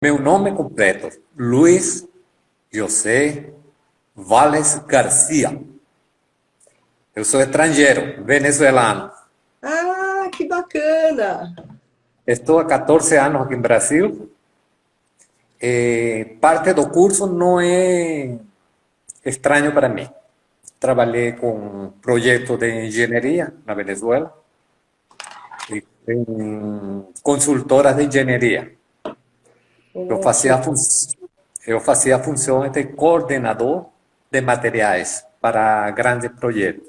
Meu nome completo, Luiz José Valles Garcia. Eu sou estrangeiro, venezuelano. Ah, que bacana! Estou há 14 anos aqui em Brasil. Parte do curso não é estranho para mim. Trabalhei com projetos de engenharia na Venezuela, e em consultoras de engenharia. Eu fazia, a Ótimo. fun eu fazia a função de coordenador de materiais para grandes projetos.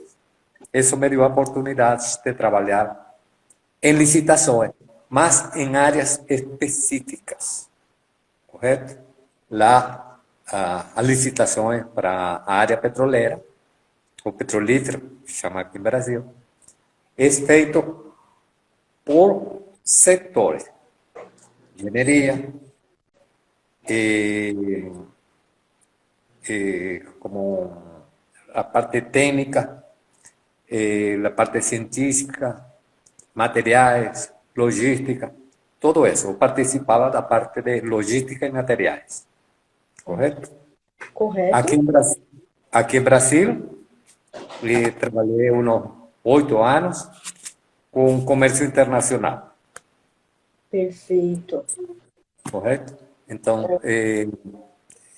Isso me deu a oportunidade de trabalhar em licitações, mas em áreas específicas, correto? Lá, as licitações para a área petroleira, o petrolífero, que chama aqui no Brasil, é feito por setores. Engenharia, eh, como a parte técnica, a parte científica, materiais, logística, todo isso. Eu participava da parte de logística e materiais, correto? Aqui Correto? em Brasil, aqui em Brasil trabalhei uns 8 anos com comércio internacional, Perfeito. correto? Então,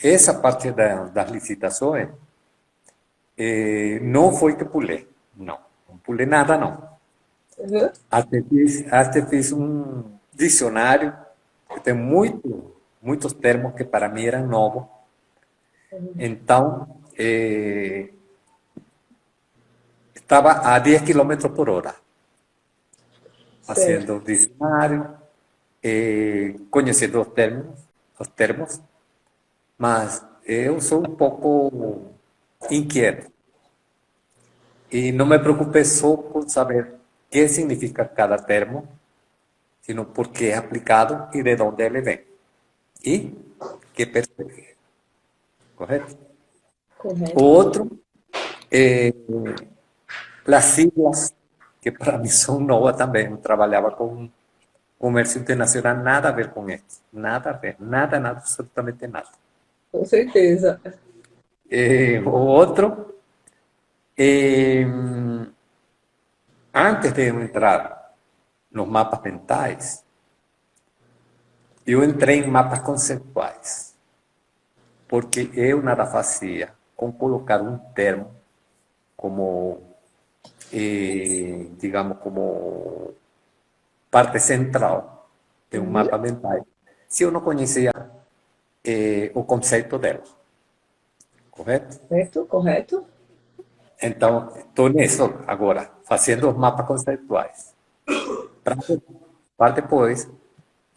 essa parte das licitações não foi que pulei, não pulei nada, não. Uhum. Até fiz um dicionário que tem muitos termos que para mim eram novos. Então, estava a 10 quilômetros por hora, Certo. fazendo o dicionário, conhecendo os termos, mas eu sou um pouco inquieto e não me preocupei só por saber o que significa cada termo, sino por que é aplicado e de onde ele vem e que persegue, correto? O Correto. outro, eh, as siglas, que para mim são novas também. Eu trabalhava com comércio internacional, nada a ver com isso. Nada a ver. Nada, nada, absolutamente nada. Com certeza. O outro, eh, antes de eu entrar nos mapas mentais, eu entrei em mapas conceituais. Porque eu nada fazia com colocar um termo como, digamos, como parte central de um Uhum. mapa mental, se eu não conhecia o conceito dela, correto? Correto, correto. Então, estou nisso agora, fazendo os mapas conceituais, para depois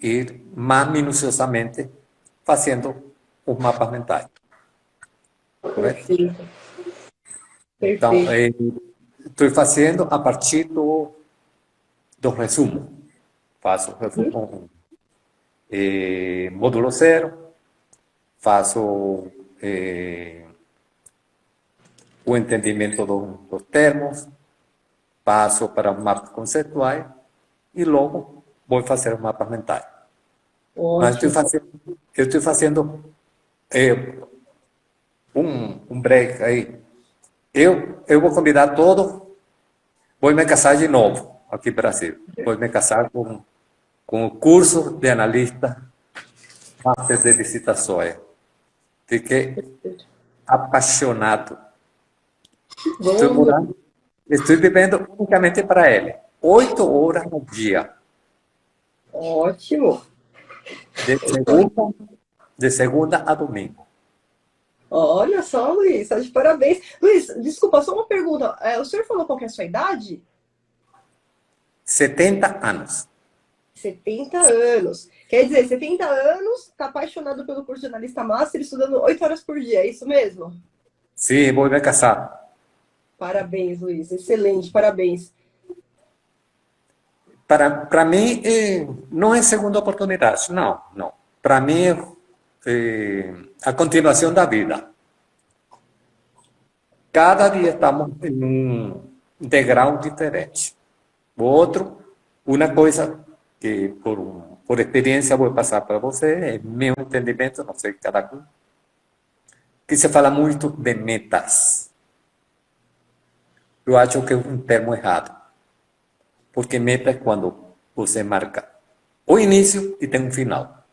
ir mais minuciosamente fazendo os mapas mentais, correto? Perfeito. Então, Perfeito. estou fazendo a partir do resumo. Faço Uhum. resumo módulo zero, faço o entendimento dos termos, passo para os mapas conceituais e logo vou fazer os mapas mentais. Mas Ótimo. eu estou fazendo um break aí. Eu vou convidar todos, vou me casar de novo aqui no Brasil. Vou me casar com o curso de analista Master de licitações. Fiquei Perfeito. apaixonado. Estou Bom, Luiz. morando, estou vivendo unicamente para ele. 8 horas no dia, Ótimo. de segunda, de segunda a domingo. Olha só, Luiz, tá de parabéns. Luiz, desculpa, só uma pergunta. O senhor falou qual que é a sua idade? 70 anos. 70 anos. Quer dizer, 70 anos, está apaixonado pelo curso de analista master, estudando 8 horas por dia, é isso mesmo? Sim, vou me casar. Parabéns, Luiz. Excelente, parabéns. Para mim, não é segunda oportunidade. Não, não. Para mim, a continuação da vida. Cada dia estamos em um degrau diferente. O outro, uma coisa que por experiência vou passar para você, é meu entendimento, não sei cada um, que se fala muito de metas. Eu acho que é um termo errado, porque meta é quando você marca o início e tem um final.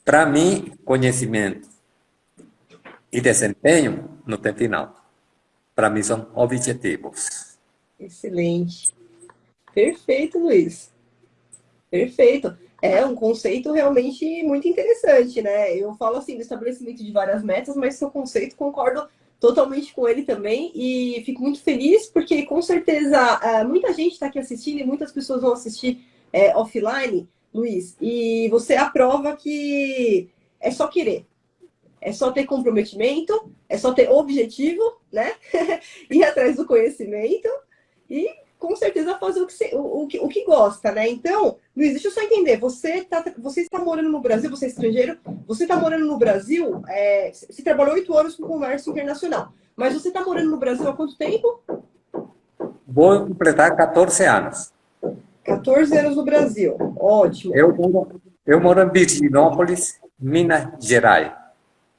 Para mim, conhecimento e desempenho não tem final. Para mim são objetivos. Excelente. Perfeito, Luiz. Perfeito. É um conceito realmente muito interessante, né? Eu falo assim do estabelecimento de várias metas, mas seu conceito concordo totalmente com ele também e fico muito feliz porque com certeza muita gente está aqui assistindo e muitas pessoas vão assistir offline, Luiz, e você é a prova que é só querer. É só ter comprometimento, é só ter objetivo, né? Ir atrás do conhecimento e com certeza fazer o que gosta, né? Então, Luiz, deixa eu só entender. Você está morando no Brasil, você é estrangeiro, você está morando no Brasil, você trabalhou 8 anos com comércio internacional, mas você está morando no Brasil há quanto tempo? Vou completar 14 anos. 14 anos no Brasil, ótimo. Eu moro em Virginópolis, Minas Gerais.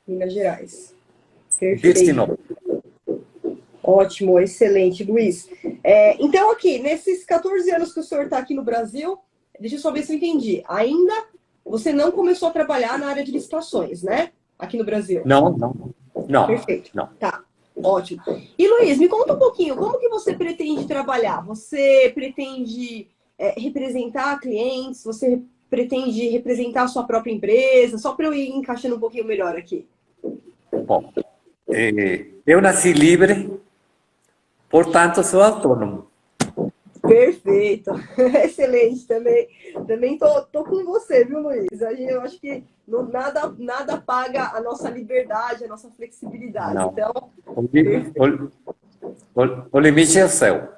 Minas Gerais. Perfeito. Virginópolis. Ótimo, excelente, Luiz. Então, aqui, nesses 14 anos que o senhor está aqui no Brasil, deixa eu só ver se eu entendi. Ainda você não começou a trabalhar na área de licitações, né? Aqui no Brasil. Não. Perfeito. Não. Tá, ótimo. E, Luiz, me conta um pouquinho, como que você pretende trabalhar? Você pretende representar clientes? Você pretende representar a sua própria empresa? Só para eu ir encaixando um pouquinho melhor aqui. Bom, eu nasci livre, portanto sou autônomo. Perfeito, excelente também. Também tô com você, viu, Luiz? Eu acho que nada paga a nossa liberdade, a nossa flexibilidade. Não. Então, O limite é o céu.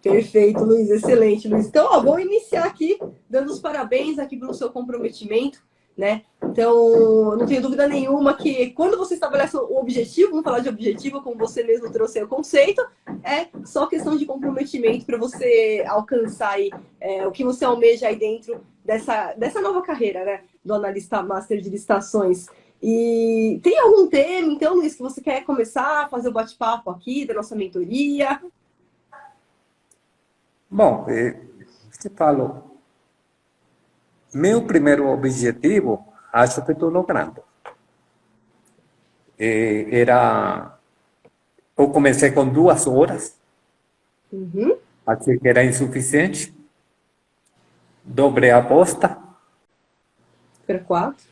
perfeito, Luiz, excelente, Luiz. Então, ó, vou iniciar aqui dando os parabéns aqui pelo seu comprometimento, né? Então, não tenho dúvida nenhuma que quando você estabelece o objetivo, vamos falar de objetivo, como você mesmo trouxe aí o conceito, é só questão de comprometimento para você alcançar aí, o que você almeja aí dentro dessa nova carreira, né? Do analista master de licitações. E tem algum tema, então, Luiz, que você quer começar a fazer o bate-papo aqui da nossa mentoria? Bom, te falo, meu primeiro objetivo, acho que estou logrando. Eu comecei com 2 horas, achei que era insuficiente, dobrei a aposta, Para 4.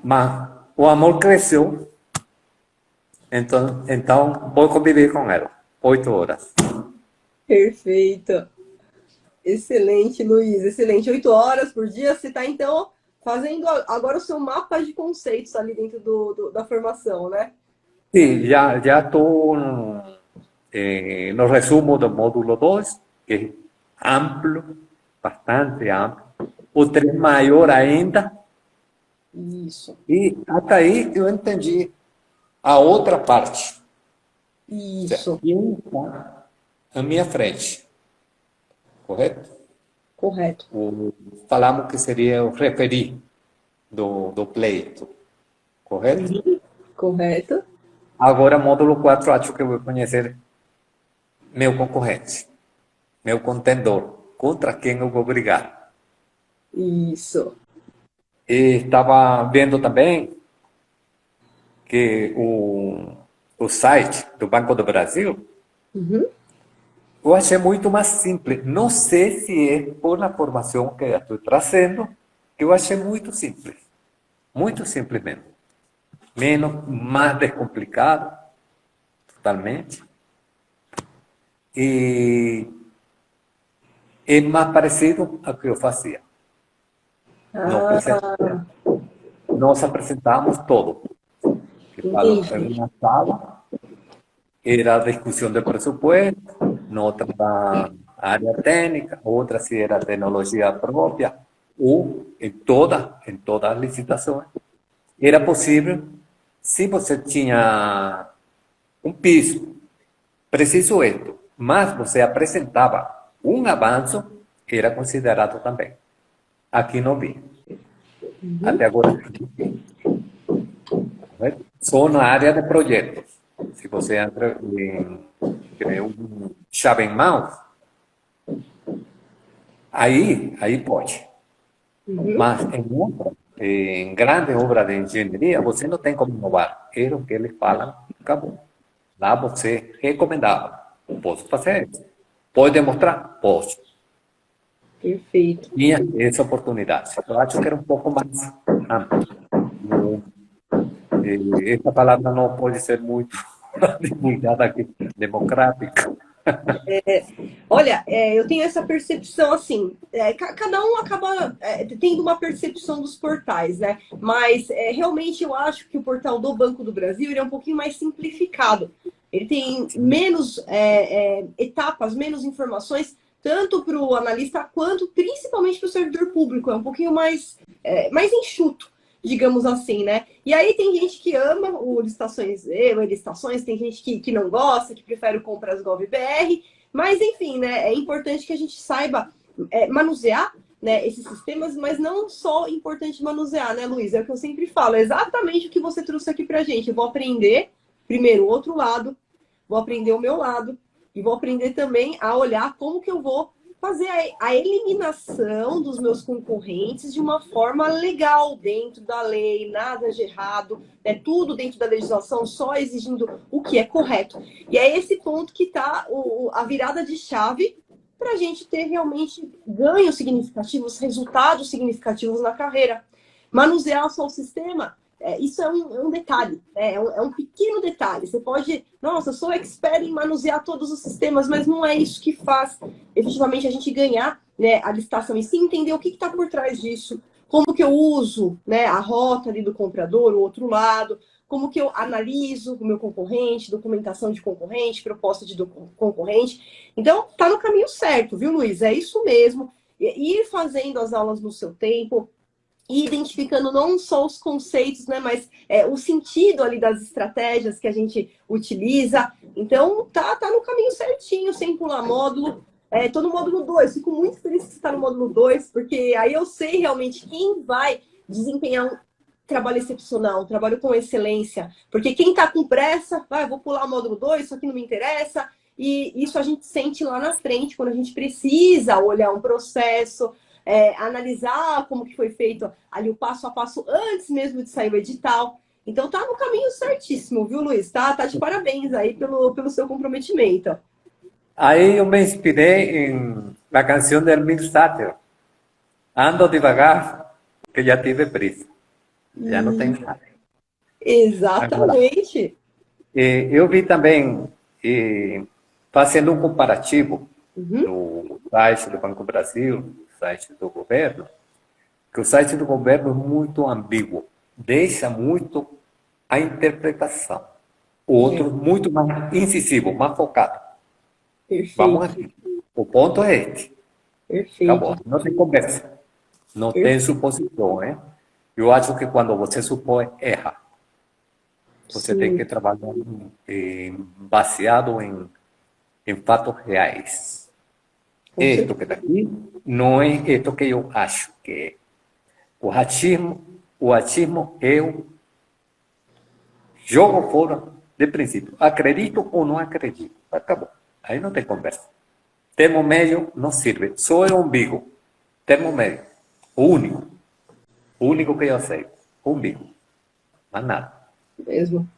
mas o amor cresceu, então vou conviver com ela, 8 horas. Perfeito. Excelente, Luiz. Excelente. 8 horas por dia. Você está, então, fazendo agora o seu mapa de conceitos ali dentro da formação, né? Sim, já estou no resumo do módulo 2, que é amplo, bastante amplo. O 3 maior ainda. Isso. E até aí eu entendi a outra parte. Isso. Quem está à minha frente, correto? Correto. Falamos que seria o referir do pleito, correto? Correto. Agora, módulo 4, acho que eu vou conhecer meu concorrente, meu contendor, contra quem eu vou brigar. Isso. E estava vendo também que o site do Banco do Brasil, eu achei muito mais simples. Não sei se é por a formação que eu estou trazendo, que eu achei muito simples mesmo. Mais descomplicado, totalmente. E é mais parecido ao que eu fazia. Nós apresentamos todo. Em uma sala, era a discussão do presupuesto, noutra da área técnica, outra se era tecnologia própria, ou em todas as licitações. Era possível, se você tinha um piso, preciso isto, mas você apresentava um avanço era considerado também. Aqui não vi. Até agora, só na área de projetos. Se você entra em um chave em mão, aí pode. Mas em grande obra de engenharia, você não tem como inovar. É o que eles falam, acabou. Lá você recomendava. Posso fazer isso. Pode demonstrar? Posso. Perfeito. Tinha essa oportunidade. Eu acho que era um pouco mais amplo. Essa palavra não pode ser muito divulgada aqui, democrática. Olha, eu tenho essa percepção assim, cada um acaba tendo uma percepção dos portais, né? Mas realmente eu acho que o portal do Banco do Brasil ele é um pouquinho mais simplificado. Ele tem menos etapas, menos informações, tanto para o analista quanto principalmente para o servidor público. É um pouquinho mais enxuto, digamos assim, né? E aí tem gente que ama o Licitações E, o Licitações, tem gente que não gosta, que prefere o Compras Gov BR, mas enfim, né? É importante que a gente saiba manusear, né, esses sistemas, mas não só importante manusear, né, Luiz? É o que eu sempre falo, é exatamente o que você trouxe aqui pra gente. Eu vou aprender primeiro o outro lado, vou aprender o meu lado, e vou aprender também a olhar como que eu vou fazer a eliminação dos meus concorrentes de uma forma legal, dentro da lei, nada de errado, tudo dentro da legislação, só exigindo o que é correto. E é esse ponto que está a virada de chave para a gente ter realmente ganhos significativos, resultados significativos na carreira. Manusear só o sistema, isso é um detalhe, né? É um pequeno detalhe. Você pode, nossa, eu sou expert em manusear todos os sistemas, mas não é isso que faz efetivamente a gente ganhar, né, a licitação e sim entender o que está por trás disso, como que eu uso, né, a rota ali do comprador, o outro lado, como que eu analiso o meu concorrente, documentação de concorrente, proposta de concorrente. Então, tá no caminho certo, viu, Luiz? É isso mesmo. Ir fazendo as aulas no seu tempo, e identificando não só os conceitos, né, mas o sentido ali das estratégias que a gente utiliza. Então, tá no caminho certinho, sem pular módulo. Tô no módulo 2, fico muito feliz que você está no módulo 2, porque aí eu sei realmente quem vai desempenhar um trabalho excepcional, um trabalho com excelência. Porque quem está com pressa, vou pular o módulo 2, isso aqui não me interessa. E isso a gente sente lá na frente, quando a gente precisa olhar um processo, analisar como que foi feito ali o passo a passo antes mesmo de sair o edital. Então tá no caminho certíssimo, viu, Luiz? Tá de parabéns aí pelo seu comprometimento. Aí eu me inspirei na canção de Elmir Sater, Ando Devagar, que já tive prisa. Já não tem nada. Agora, Exatamente. eu vi também, fazendo um comparativo no site do Banco do Brasil, site do governo, que o site do governo é muito ambíguo, deixa muito a interpretação. O outro muito mais incisivo, mais focado. Vamos Perfeito. aqui. O ponto é este. Acabou. Perfeito. Não tem conversa. Não tem suposição, né? Eu acho que quando você supõe, erra. Você tem que Sim. trabalhar baseado em fatos reais. Com Isto que certeza. está aqui não é isto que eu acho que é. O achismo eu jogo fora de princípio. Acredito ou não acredito. Acabou. Aí não tem conversa. Termo médio não serve. Só é o umbigo. Termo médio. O único. O único que eu sei. O umbigo. Mas nada. Mesmo.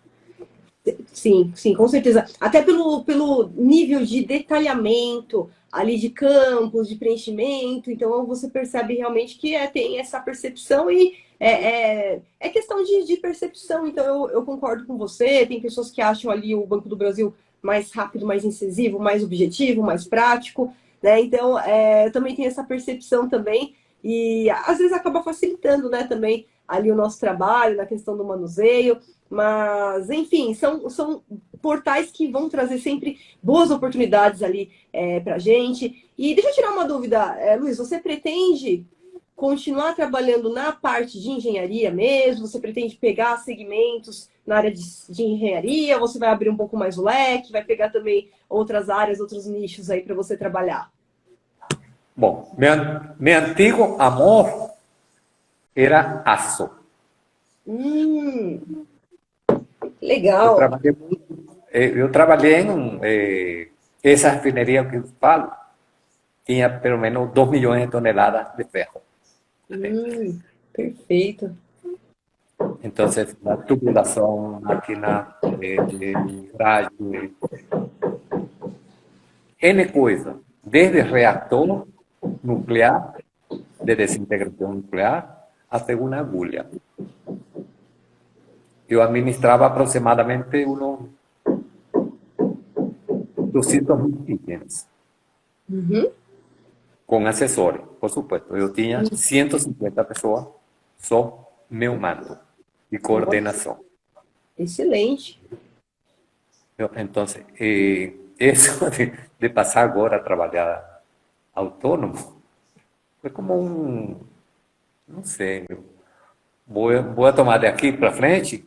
Sim, sim, com certeza. Até pelo nível de detalhamento ali de campos, de preenchimento, então você percebe realmente que tem essa percepção e é questão de percepção. Então eu concordo com você. Tem pessoas que acham ali o Banco do Brasil mais rápido, mais incisivo, mais objetivo, mais prático, né? Então eu também tenho essa percepção também e às vezes acaba facilitando, né, também ali o nosso trabalho na questão do manuseio. Mas, enfim, são portais que vão trazer sempre boas oportunidades ali para a gente. E deixa eu tirar uma dúvida, Luiz, você pretende continuar trabalhando na parte de engenharia mesmo? Você pretende pegar segmentos na área de engenharia? Você vai abrir um pouco mais o leque? Vai pegar também outras áreas, outros nichos aí para você trabalhar? Bom, meu antigo amor era aço. Hum, Eu legal. trabalhei, eu trabalhei em essa refineria que eu falo, tinha pelo menos 2 milhões de toneladas de ferro. Perfeito. Entonces, la tubulación, máquina, rayo, N coisa, desde reactor nuclear, de desintegración nuclear, hasta una agulha. Yo administraba aproximadamente unos 200.000 itens, Uhum. con asesores, por supuesto. Yo tenía 150 personas, só meu mando de Nossa, coordenación. excelente. Entonces, eso de pasar agora a trabalhar autônomo foi como não sei, vou tomar daqui para frente,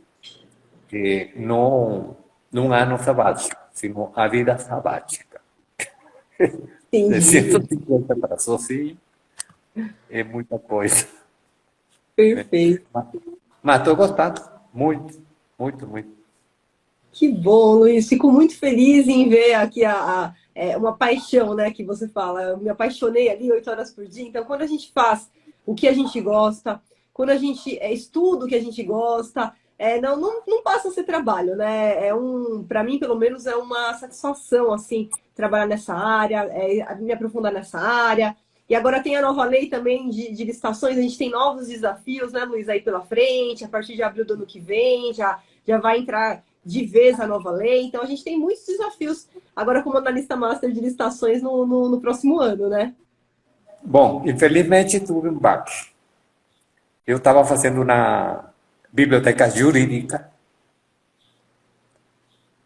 não num ano sabático, sino a vida sabática. De Entendi. 150 para sozinho é muita coisa. Né? Perfeito. Mas estou gostando, muito, muito, muito. Que bom, Luiz. Fico muito feliz em ver aqui uma paixão, né, que você fala. Eu me apaixonei ali 8 horas por dia. Então, quando a gente faz o que a gente gosta, quando a gente estuda o que a gente gosta, não passa a ser trabalho, né? Para mim, pelo menos, é uma satisfação, assim, trabalhar nessa área, me aprofundar nessa área. E agora tem a nova lei também de licitações, a gente tem novos desafios, né, Luiz, aí pela frente, a partir de abril do ano que vem, já vai entrar de vez a nova lei. Então, a gente tem muitos desafios agora como analista master de licitações no próximo ano, né? Bom, infelizmente tive um baque. Eu estava fazendo uma biblioteca jurídica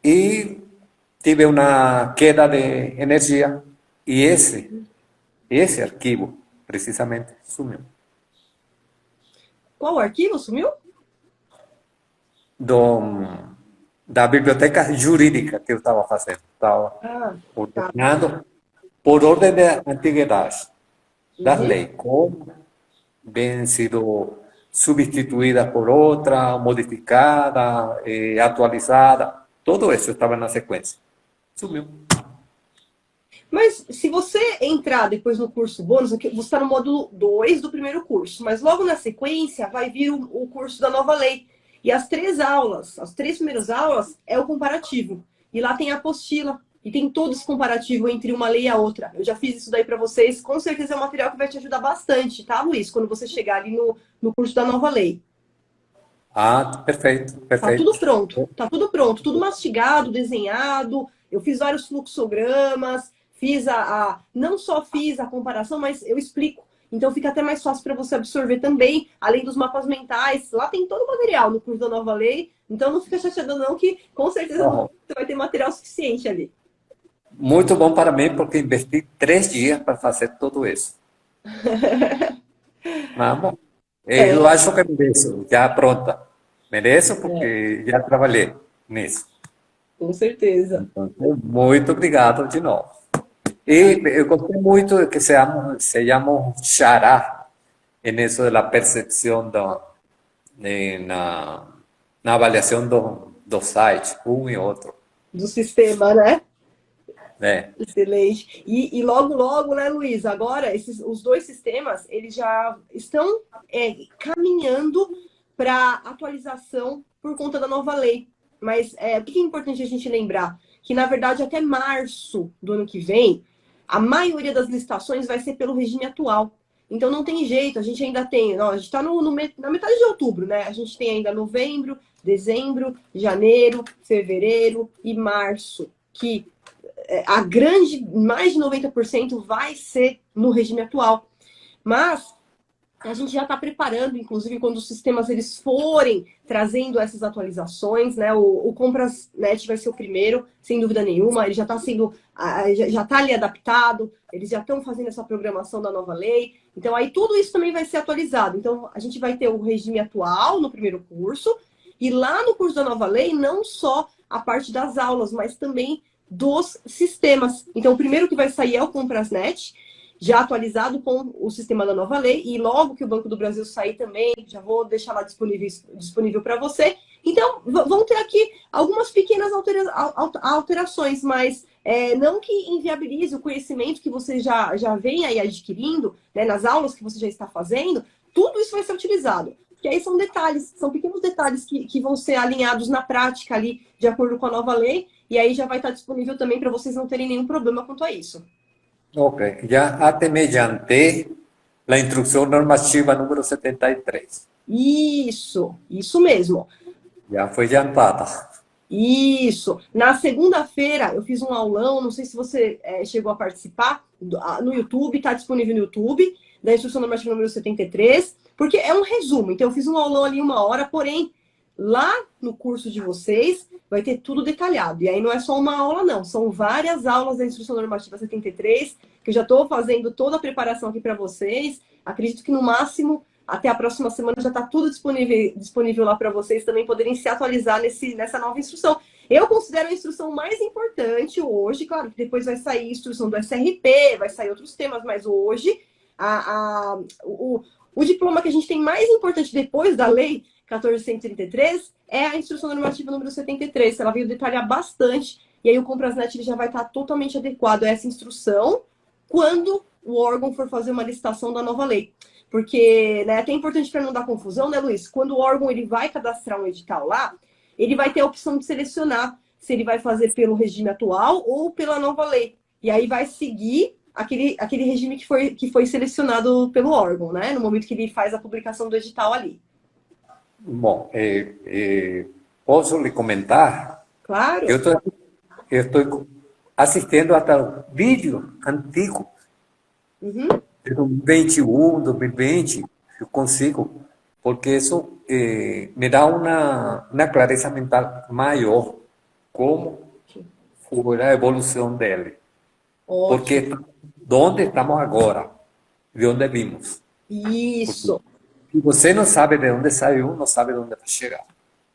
e tive uma queda de energia e esse arquivo precisamente sumiu. Qual arquivo sumiu? Da biblioteca jurídica que eu estava fazendo. Estava Ah, tá. ordenando por ordem de antiguidade das Uhum. leis, como vem sido substituída por outra, modificada, atualizada. Todo isso estava na sequência. Sumiu. Mas se você entrar depois no curso bônus, você está no módulo 2 do primeiro curso, mas logo na sequência vai vir o curso da nova lei. E as 3 aulas, as 3 primeiras aulas, é o comparativo. E lá tem a apostila. E tem todo esse comparativo entre uma lei e a outra. Eu já fiz isso daí para vocês. Com certeza é um material que vai te ajudar bastante, tá, Luiz? Quando você chegar ali no curso da nova lei. Ah, perfeito, Tá tudo perfeito. pronto. Tá tudo pronto. Tudo mastigado, desenhado. Eu fiz vários fluxogramas. Não só fiz a comparação, mas eu explico. Então fica até mais fácil para você absorver também, além dos mapas mentais. Lá tem todo o material no curso da nova lei. Então não fica chateado não, que com certeza Oh, você vai ter material suficiente ali. muito bom para mim, porque investi 3 dias para fazer tudo isso. Mas, bom, eu É, acho que mereço, já pronta. Mereço porque já trabalhei nisso. com certeza. Então, muito obrigado de novo. E eu gostei muito que sejamos xará nisso da percepção na avaliação do site, um e outro. Do sistema, né? Né? Excelente. E logo, logo, né, Luiz? Agora, os dois sistemas, eles já estão caminhando para atualização por conta da nova lei. Mas o que é importante a gente lembrar? Que, na verdade, até março do ano que vem, a maioria das licitações vai ser pelo regime atual. Então, não tem jeito, a gente ainda tem... Não, a gente está na metade de outubro, né? A gente tem ainda novembro, dezembro, janeiro, fevereiro e março, que mais de 90% vai ser no regime atual. Mas a gente já está preparando, inclusive, quando os sistemas eles forem trazendo essas atualizações, né? O Comprasnet vai ser o primeiro, sem dúvida nenhuma. Ele já está já está ali adaptado, eles já estão fazendo essa programação da nova lei. Então, aí tudo isso também vai ser atualizado. Então, a gente vai ter o regime atual no primeiro curso, e lá no curso da nova lei, não só a parte das aulas, mas também dos sistemas. Então, o primeiro que vai sair é o Comprasnet, já atualizado com o sistema da nova lei, e logo que o Banco do Brasil sair também, já vou deixar lá disponível para você. Então, vão ter aqui algumas pequenas alterações, mas não que inviabilize o conhecimento que você já vem aí adquirindo, né, nas aulas que você já está fazendo, tudo isso vai ser utilizado. Porque aí são detalhes, são pequenos detalhes que vão ser alinhados na prática ali, de acordo com a nova lei, e aí já vai estar disponível também para vocês não terem nenhum problema quanto a isso. Ok, ya até mediante la instrucción normativa número 73. Isso mesmo. Já foi adiantada. Isso. Na segunda-feira eu fiz um aulão, não sei se você chegou a participar, no YouTube, está disponível no YouTube, da Instrução Normativa número 73, porque é um resumo. Então eu fiz um aulão ali 1 hora, porém, lá no curso de vocês vai ter tudo detalhado. E aí não é só uma aula, não. São várias aulas da Instrução Normativa 73, que eu já estou fazendo toda a preparação aqui para vocês. Acredito que no máximo até a próxima semana já está tudo disponível lá para vocês também poderem se atualizar nessa nova instrução. Eu considero a instrução mais importante hoje, claro que depois vai sair a instrução do SRP, vai sair outros temas, mas hoje o diploma que a gente tem mais importante depois da lei 1433 é a instrução normativa número 73. Ela veio detalhar bastante, e aí o Comprasnet ele já vai estar totalmente adequado a essa instrução quando o órgão for fazer uma licitação da nova lei. Porque, né, é até importante para não dar confusão, né, Luiz? Quando o órgão ele vai cadastrar um edital lá, ele vai ter a opção de selecionar se ele vai fazer pelo regime atual ou pela nova lei. E aí vai seguir aquele regime que foi selecionado pelo órgão, né? No momento que ele faz a publicação do edital ali. Bom, posso lhe comentar? Claro. Eu estou assistindo até um vídeo antigo, Uhum. de 2021, 2020, eu consigo, porque isso me dá uma clareza mental maior como foi a evolução dele. Ótimo. Porque de onde estamos agora, de onde vimos. Isso. Se você não sabe de onde saiu, não sabe de onde vai chegar.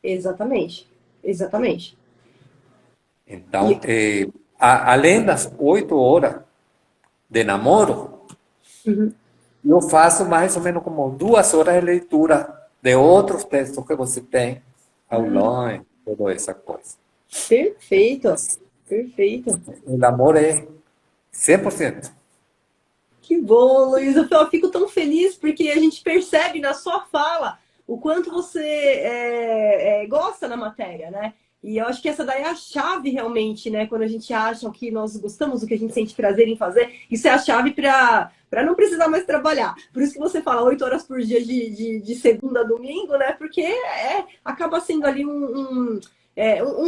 Exatamente. Exatamente. Então, além das 8 horas de namoro, Uhum. eu faço mais ou menos como 2 horas de leitura de outros textos que você tem, aulões, toda essa coisa. Perfeito. Perfeito. O namoro é 100%. Que bom, Luiz. Eu fico tão feliz porque a gente percebe na sua fala o quanto você gosta da matéria, né? E eu acho que essa daí é a chave realmente, né? Quando a gente acha que nós gostamos, o que a gente sente prazer em fazer, isso é a chave para não precisar mais trabalhar. Por isso que você fala 8 horas por dia de segunda a domingo, né? Porque acaba sendo ali um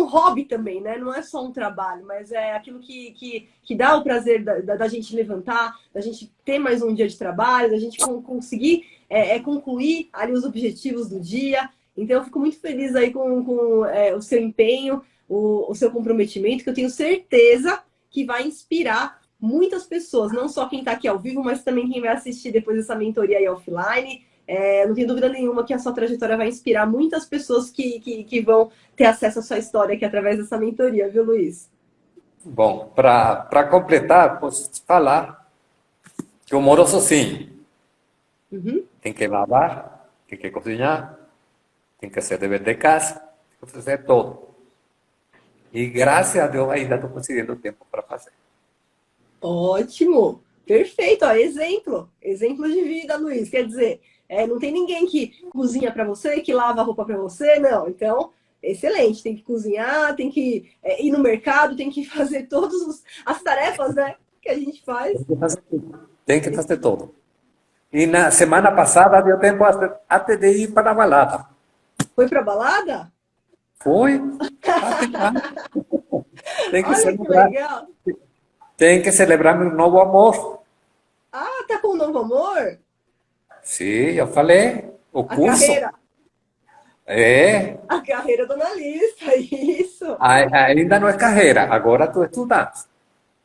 hobby também, né? Não é só um trabalho, mas é aquilo que dá o prazer da gente levantar, da gente ter mais um dia de trabalho, da gente conseguir concluir ali os objetivos do dia. Então, eu fico muito feliz aí com o seu empenho, o seu comprometimento, que eu tenho certeza que vai inspirar muitas pessoas, não só quem está aqui ao vivo, mas também quem vai assistir depois dessa mentoria aí offline. Não tenho dúvida nenhuma que a sua trajetória vai inspirar muitas pessoas que vão ter acesso à sua história aqui através dessa mentoria, viu, Luiz? Bom, para completar, posso te falar que eu moro sozinho. Uhum. Tem que lavar, tem que cozinhar, tem que fazer dever de casa, tem que fazer tudo. E graças a Deus ainda estou conseguindo tempo para fazer. Ótimo! Perfeito! Ó, exemplo de vida, Luiz. Quer dizer, não tem ninguém que cozinha para você, que lava a roupa para você, não. Então, excelente. Tem que cozinhar, tem que ir no mercado, tem que fazer todas as tarefas, né, que a gente faz. Tem que fazer tudo. Tem que fazer tudo. E na semana passada deu tempo até de ir para a balada. Foi para balada? Foi. Tem que Olha que celebrar. legal! Tem que celebrar meu novo amor. Ah, tá com um novo amor? Sim, eu falei. O A curso. carreira. É. A carreira do analista, isso. Ainda não é carreira. Agora estou estudando.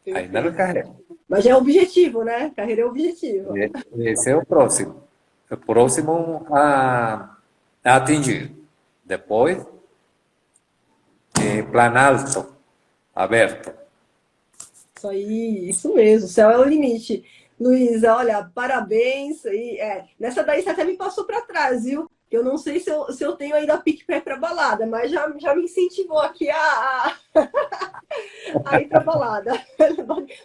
Ainda não é Perfeito. carreira. Mas já é objetivo, né? Carreira é objetivo. Esse é o próximo. O próximo a atingir. Depois, planalto, aberto. Isso aí, isso mesmo. O céu é o limite. Luiz, olha, parabéns. Nessa daí você até me passou para trás, viu? Eu não sei se eu tenho ainda pique para ir para balada, mas já me incentivou aqui a ir para balada.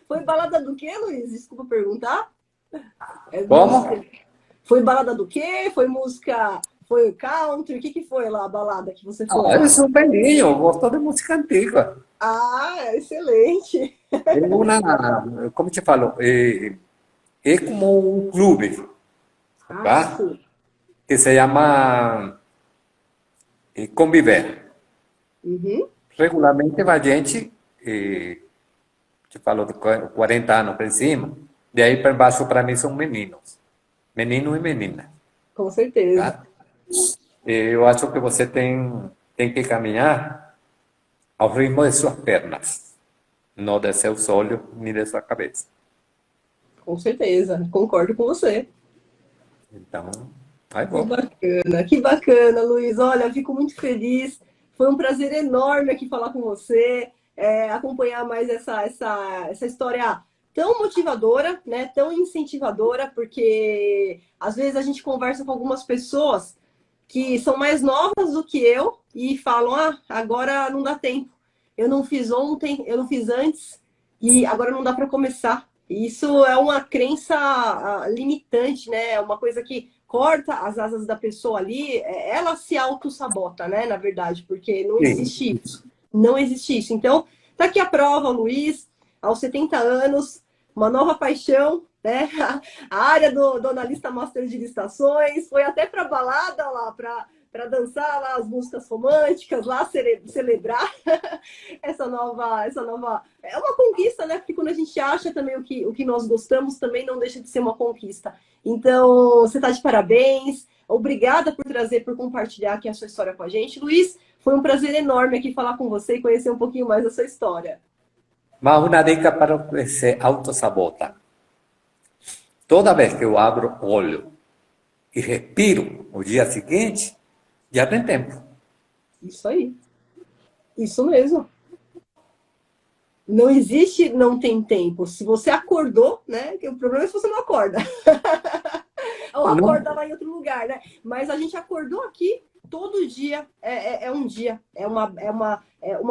Foi balada do quê, Luiz? Desculpa perguntar. É música. ¿Cómo? Foi balada do quê? Foi música. Foi country? O que foi lá a balada que você Ah, foi? eu sou velhinho, gosto de música antiga. Ah, excelente. É uma, como te falo, é como um clube, Ah, tá? sim. Que se chama Conviver. Uhum. Regularmente vai gente, te falo, de 40 anos para cima, de aí para baixo para mim são meninos, menino e menina, Com certeza. tá? Eu acho que você tem que caminhar ao ritmo de suas pernas, não de seus olhos nem de sua cabeça. Com certeza. Concordo com você. Então, aí bom. Que bacana, Luiz. Olha, eu fico muito feliz. Foi um prazer enorme aqui falar com você, acompanhar mais essa história tão motivadora, né? Tão incentivadora, porque às vezes a gente conversa com algumas pessoas que são mais novas do que eu e falam: ah, agora não dá tempo. Eu não fiz ontem, eu não fiz antes e agora não dá para começar. E isso é uma crença limitante, né? É uma coisa que corta as asas da pessoa ali, ela se auto-sabota, né? Na verdade, porque não Sim. existe isso. Não existe isso. Então, tá aqui a prova, Luiz, aos 70 anos, uma nova paixão, né? A área do analista master de licitações, foi até para balada lá, para dançar lá as músicas românticas, lá celebrar essa nova. É uma conquista, né? Porque quando a gente acha também o que nós gostamos, também não deixa de ser uma conquista. Então, você está de parabéns. Obrigada por trazer, por compartilhar aqui a sua história com a gente. Luiz, foi um prazer enorme aqui falar com você e conhecer um pouquinho mais da sua história. Mas uma dica para o que se autossabota. Toda vez que eu abro o olho e respiro o dia seguinte, já tem tempo. Isso aí. Isso mesmo. Não existe, não tem tempo. Se você acordou, né? O problema é se você não acorda. Ou Não, acorda lá em outro lugar, né? Mas a gente acordou aqui, todo dia é um dia, é uma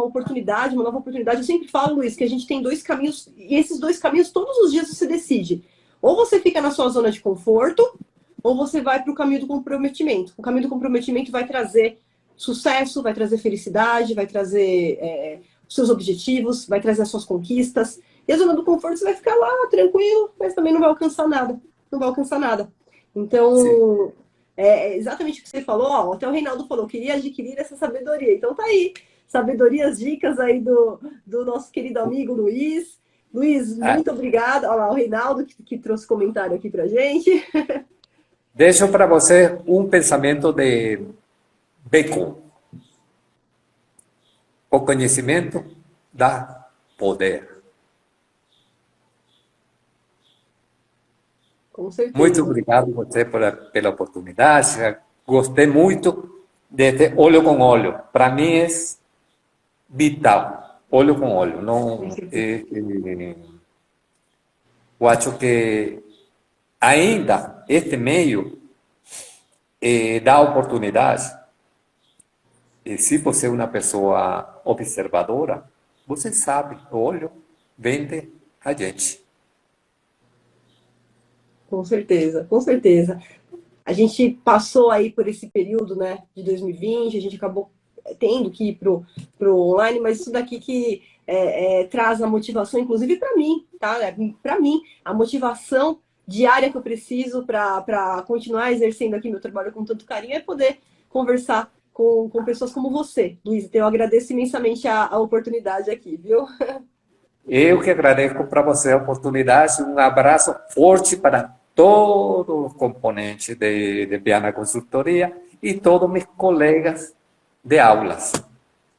oportunidade, uma nova oportunidade. Eu sempre falo, Luiz, que a gente tem dois caminhos, e esses dois caminhos, todos os dias você decide. Ou você fica na sua zona de conforto, ou você vai para o caminho do comprometimento. O caminho do comprometimento vai trazer sucesso, vai trazer felicidade, vai trazer os seus objetivos, vai trazer as suas conquistas. E a zona do conforto você vai ficar lá tranquilo, mas também não vai alcançar nada. Não vai alcançar nada. sim. Então, é exatamente o que você falou. Ó, até o Reinaldo falou, queria adquirir essa sabedoria. Então tá aí, sabedorias, dicas aí do nosso querido amigo Luiz. Luiz, Ah, muito obrigada. Olha lá, o Reinaldo que trouxe comentário aqui pra gente. deixo para você um pensamento de Bacon. O conhecimento dá poder. Com Muito certeza. obrigado você pela oportunidade. Gostei muito de olho com olho. Para mim é vital. Olho com olho. Com Não, certeza. eu acho que ainda este meio dá oportunidade. E se você é uma pessoa observadora, você sabe, o olho vende a gente. Com certeza, com certeza. A gente passou aí por esse período, né, de 2020, a gente acabou tendo que ir pro online, mas isso daqui que traz a motivação, inclusive para mim, tá? Para mim, a motivação diária que eu preciso para continuar exercendo aqui meu trabalho com tanto carinho é poder conversar com pessoas como você, Luiz. Então, eu agradeço imensamente a oportunidade aqui, viu? Eu que agradeço para você a oportunidade. Um abraço forte para todos os componentes de Piana Consultoria e todos meus colegas de aulas.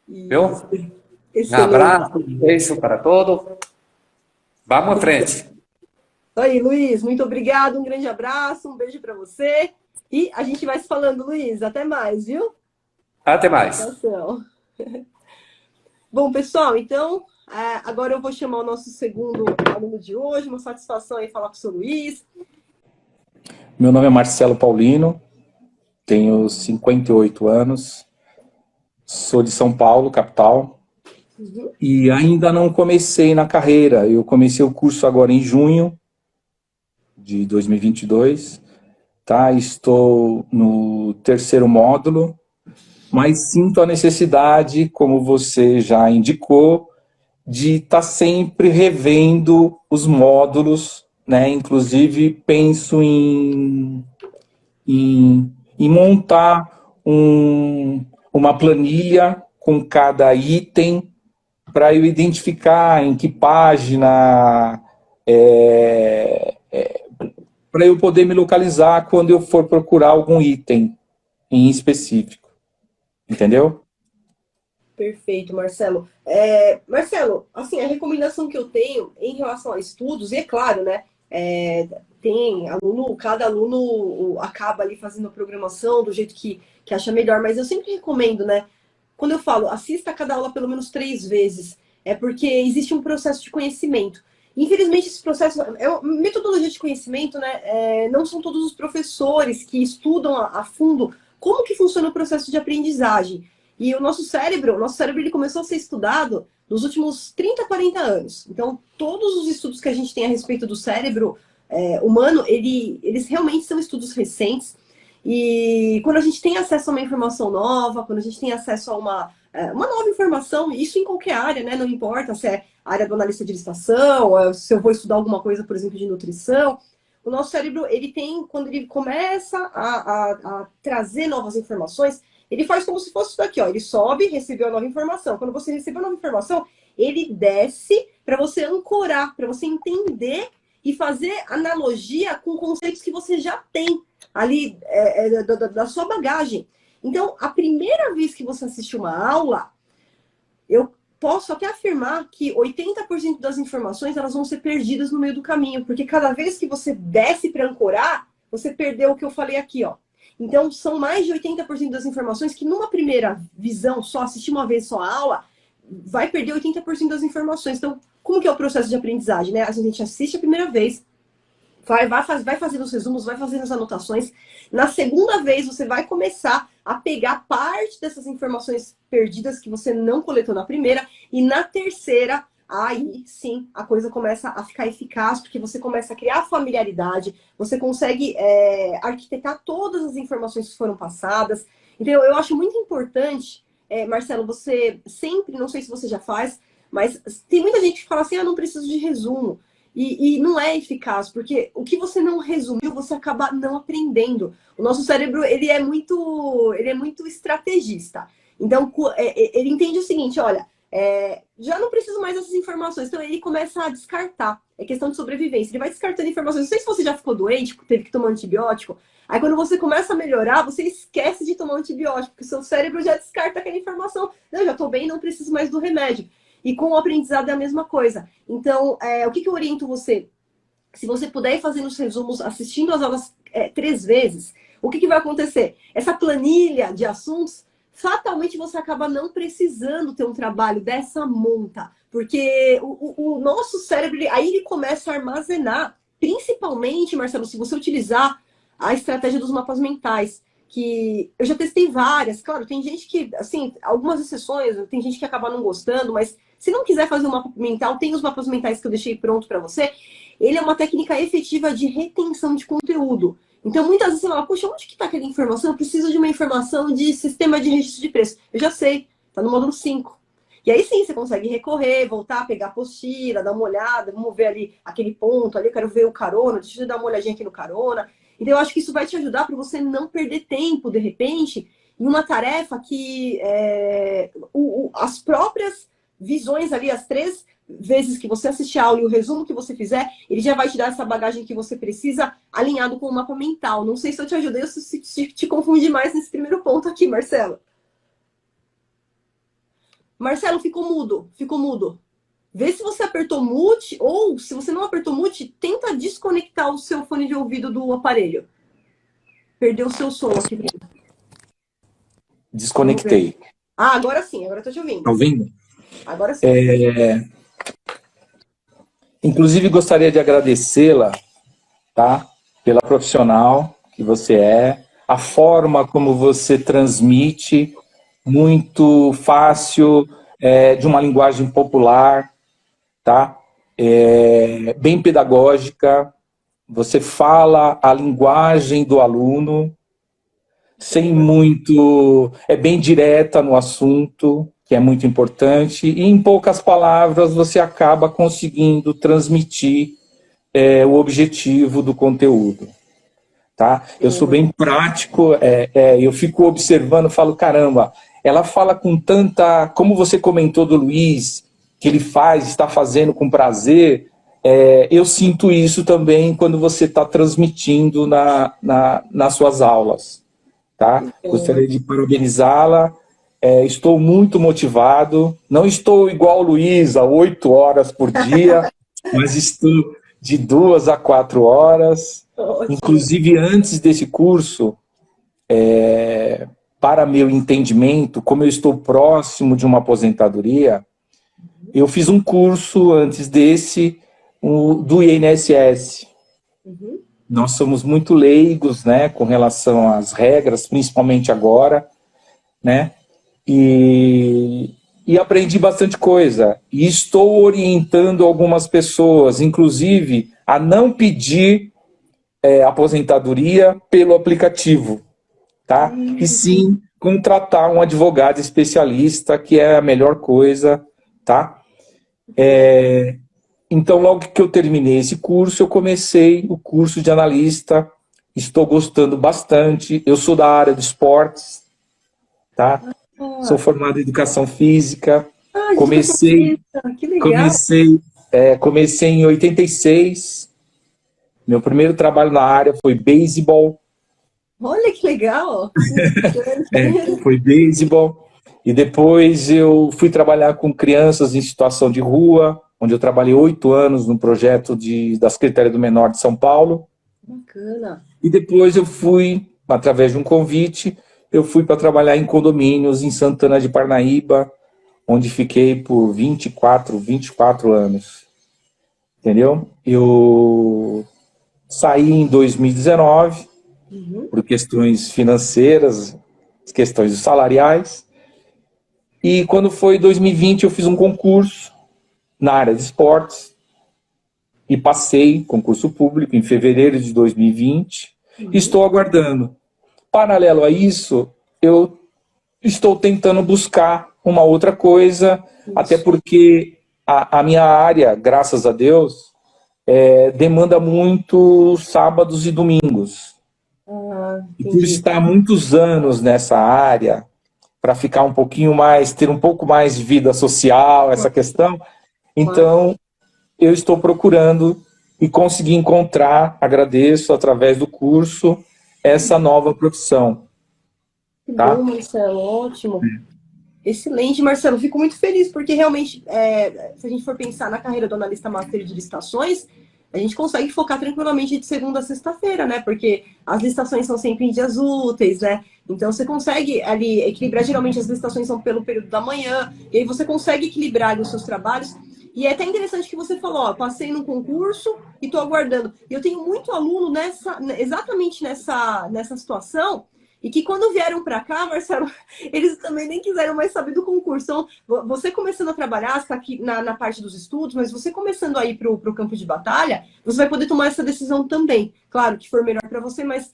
Isso. Viu? Um Excelente. abraço, um beijo para todos. Vamos à frente. Isso aí, Luiz, muito obrigado, um grande abraço, um beijo para você. E a gente vai se falando, Luiz. Até mais, viu? Até mais. Abração. Bom, pessoal, então Agora eu vou chamar o nosso segundo aluno de hoje. Uma satisfação aí falar com o seu Luiz. Meu nome é Marcelo Paulino, tenho 58 anos, sou de São Paulo, capital, e ainda não comecei na carreira. Eu comecei o curso agora em junho de 2022, tá? Estou no terceiro módulo, mas sinto a necessidade, como você já indicou, de estar sempre revendo os módulos, né? Inclusive, penso em montar uma planilha com cada item para eu identificar em que página, para eu poder me localizar quando eu for procurar algum item em específico. Entendeu? Perfeito, Marcelo. Marcelo, assim, a recomendação que eu tenho em relação a estudos, e é claro, né? Tem aluno, cada aluno acaba ali fazendo a programação do jeito que acha melhor, mas eu sempre recomendo, né? Quando eu falo, assista cada aula pelo menos 3 vezes, é porque existe um processo de conhecimento. Infelizmente, esse processo é uma metodologia de conhecimento, né? Não são todos os professores que estudam a fundo como que funciona o processo de aprendizagem. E o nosso cérebro ele começou a ser estudado nos últimos 30, 40 anos. Então, todos os estudos que a gente tem a respeito do cérebro humano, eles realmente são estudos recentes. E quando a gente tem acesso a uma informação nova, quando a gente tem acesso a uma nova informação, isso em qualquer área, né? Não importa se é área do analista de licitação, se eu vou estudar alguma coisa, por exemplo, de nutrição, o nosso cérebro, ele tem, quando ele começa a trazer novas informações, ele faz como se fosse isso daqui, ó. Ele sobe, recebeu a nova informação. Quando você recebeu a nova informação, ele desce para você ancorar, para você entender e fazer analogia com conceitos que você já tem ali da sua bagagem. Então, a primeira vez que você assiste uma aula, eu posso até afirmar que 80% das informações elas vão ser perdidas no meio do caminho, porque cada vez que você desce para ancorar, você perdeu o que eu falei aqui, ó. Então, são mais de 80% das informações que numa primeira visão, só assistir uma vez só a aula, vai perder 80% das informações. Então, como que é o processo de aprendizagem, né? A gente assiste a primeira vez, vai fazendo os resumos, vai fazendo as anotações. Na segunda vez, você vai começar a pegar parte dessas informações perdidas que você não coletou na primeira. E na terceira, aí sim, a coisa começa a ficar eficaz, porque você começa a criar familiaridade, você consegue arquitetar todas as informações que foram passadas. Então, eu acho muito importante, Marcelo, você sempre, não sei se você já faz, mas tem muita gente que fala assim, não preciso de resumo. E não é eficaz, porque o que você não resumiu, você acaba não aprendendo. O nosso cérebro, ele é muito estrategista. Então, ele entende o seguinte, olha, já não preciso mais dessas informações. Então, ele começa a descartar. É questão de sobrevivência. Ele vai descartando informações. Não sei se você já ficou doente, teve que tomar antibiótico. Aí, quando você começa a melhorar, você esquece de tomar antibiótico, porque o seu cérebro já descarta aquela informação. Não, já estou bem, não preciso mais do remédio. E com o aprendizado é a mesma coisa. Então, o que eu oriento você? Se você puder ir fazendo os resumos, assistindo as aulas 3 vezes, o que vai acontecer? Essa planilha de assuntos, fatalmente você acaba não precisando ter um trabalho dessa monta. Porque o nosso cérebro, aí ele começa a armazenar, principalmente, Marcelo, se você utilizar a estratégia dos mapas mentais, que eu já testei várias. Claro, tem gente que, assim, algumas exceções, tem gente que acaba não gostando, mas se não quiser fazer um mapa mental, tem os mapas mentais que eu deixei pronto para você. Ele é uma técnica efetiva de retenção de conteúdo. Então, muitas vezes você fala, poxa, onde que está aquela informação? Eu preciso de uma informação de sistema de registro de preço. Eu já sei, está no módulo 5. E aí sim, você consegue recorrer, voltar, pegar a apostila, dar uma olhada, vamos ver ali aquele ponto, ali eu quero ver o carona, deixa eu dar uma olhadinha aqui no carona. Então, eu acho que isso vai te ajudar para você não perder tempo, de repente, em uma tarefa que as próprias visões ali, as 3 vezes que você assistir a aula e o resumo que você fizer, ele já vai te dar essa bagagem que você precisa, alinhado com o mapa mental. Não sei se eu te ajudei ou se te confundi mais nesse primeiro ponto aqui, Marcelo. Marcelo, ficou mudo, ficou mudo. Vê se você apertou mute, ou se você não apertou mute, tenta desconectar o seu fone de ouvido do aparelho. Perdeu o seu som aqui. Desconectei. Agora sim, agora eu tô te ouvindo. Tá ouvindo? Agora sim. Inclusive, gostaria de agradecê-la, tá? Pela profissional que você é, a forma como você transmite, muito fácil, de uma linguagem popular, tá? Bem pedagógica, você fala a linguagem do aluno, sem muito... É bem direta no assunto, que é muito importante, e em poucas palavras você acaba conseguindo transmitir o objetivo do conteúdo. Tá? Eu sou bem prático, eu fico observando, falo, caramba, ela fala com tanta... Como você comentou do Luiz, que ele está fazendo com prazer, eu sinto isso também quando você está transmitindo nas suas aulas. Tá? Gostaria de parabenizá-la, estou muito motivado, não estou igual o Luiz, a 8 horas por dia, mas estou de 2 a 4 horas. Inclusive, antes desse curso, para meu entendimento, como eu estou próximo de uma aposentadoria, eu fiz um curso antes desse, do INSS. Nós somos muito leigos, né, com relação às regras, principalmente agora, né, e aprendi bastante coisa. E estou orientando algumas pessoas, inclusive, a não pedir aposentadoria pelo aplicativo, tá? E sim contratar um advogado especialista, que é a melhor coisa, tá? Então, logo que eu terminei esse curso, eu comecei o curso de analista, estou gostando bastante, eu sou da área de esportes, tá? Sou formado em educação física, comecei em 86, meu primeiro trabalho na área foi beisebol. Olha que legal! Foi beisebol. E depois eu fui trabalhar com crianças em situação de rua, onde eu trabalhei 8 anos no projeto da Secretaria do Menor de São Paulo. Bacana. E depois eu fui, através de um convite, eu fui para trabalhar em condomínios em Santana de Parnaíba, onde fiquei por 24 anos. Entendeu? Eu saí em 2019, por questões financeiras, questões salariais. E quando foi 2020, eu fiz um concurso na área de esportes e passei concurso público em fevereiro de 2020. Estou aguardando. Paralelo a isso, eu estou tentando buscar uma outra coisa, até porque a minha área, graças a Deus, demanda muito sábados e domingos. E por estar há muitos anos nessa área, para ficar um pouquinho mais, ter um pouco mais de vida social, essa questão, então eu estou procurando e consegui encontrar, agradeço, através do curso, essa nova profissão. Que tá? bom, Marcelo, ótimo. Excelente, Marcelo. Fico muito feliz, porque realmente, se a gente for pensar na carreira do analista master de licitações, a gente consegue focar tranquilamente de segunda a sexta-feira, né? Porque as licitações são sempre em dias úteis, né? Então você consegue ali equilibrar, geralmente as licitações são pelo período da manhã, e aí você consegue equilibrar ali os seus trabalhos. E é até interessante que você falou, ó, passei no concurso e estou aguardando. E eu tenho muito aluno exatamente nessa situação, e que quando vieram para cá, Marcelo, eles também nem quiseram mais saber do concurso. Então, você começando a trabalhar, você está aqui na parte dos estudos, mas você começando a ir para o campo de batalha, você vai poder tomar essa decisão também. Claro que for melhor para você, mas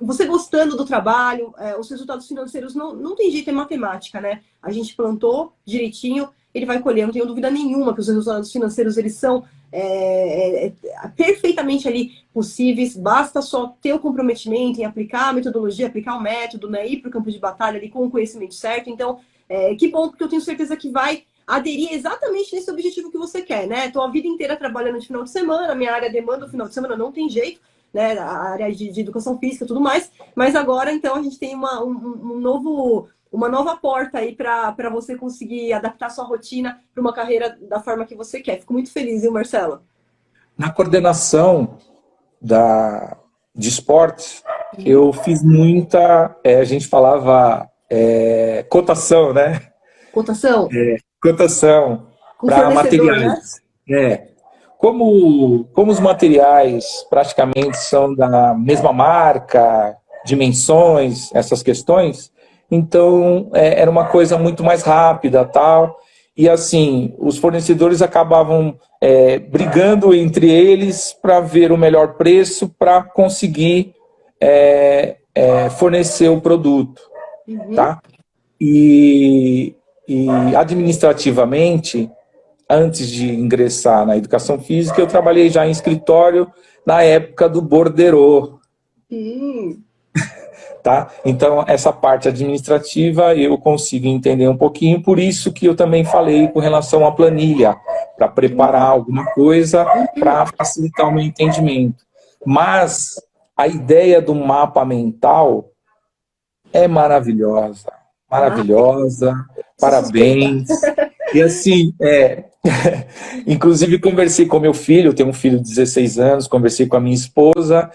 você gostando do trabalho, os resultados financeiros não tem jeito, é matemática, né? A gente plantou direitinho, ele vai colher, não tenho dúvida nenhuma que os resultados financeiros, eles são perfeitamente ali possíveis, basta só ter o comprometimento em aplicar a metodologia, aplicar o método, né, ir para o campo de batalha ali com o conhecimento certo. Então, que bom, porque eu tenho certeza que vai aderir exatamente nesse objetivo que você quer, né? Estou a vida inteira trabalhando de final de semana, minha área demanda o final de semana, não tem jeito, né? A área de educação física e tudo mais, mas agora, então, a gente tem uma nova porta aí para você conseguir adaptar sua rotina para uma carreira da forma que você quer. Fico muito feliz, viu, Marcelo? Na coordenação de esportes, eu fiz muita, a gente falava cotação, né? Cotação? Cotação Com para fornecedor, materiais. né? É, como os materiais praticamente são da mesma marca, dimensões, essas questões, então era uma coisa muito mais rápida, tal. E assim, os fornecedores acabavam brigando entre eles para ver o melhor preço para conseguir fornecer o produto, Uhum. tá? E, e administrativamente, antes de ingressar na educação física, eu trabalhei já em escritório na época do borderô, Hum. tá? Então, essa parte administrativa eu consigo entender um pouquinho, por isso que eu também falei com relação à planilha, para preparar alguma coisa para facilitar o meu entendimento. Mas a ideia do mapa mental é maravilhosa, Ah, maravilhosa, sou suspeita. parabéns. E assim, inclusive conversei com meu filho, eu tenho um filho de 16 anos, conversei com a minha esposa,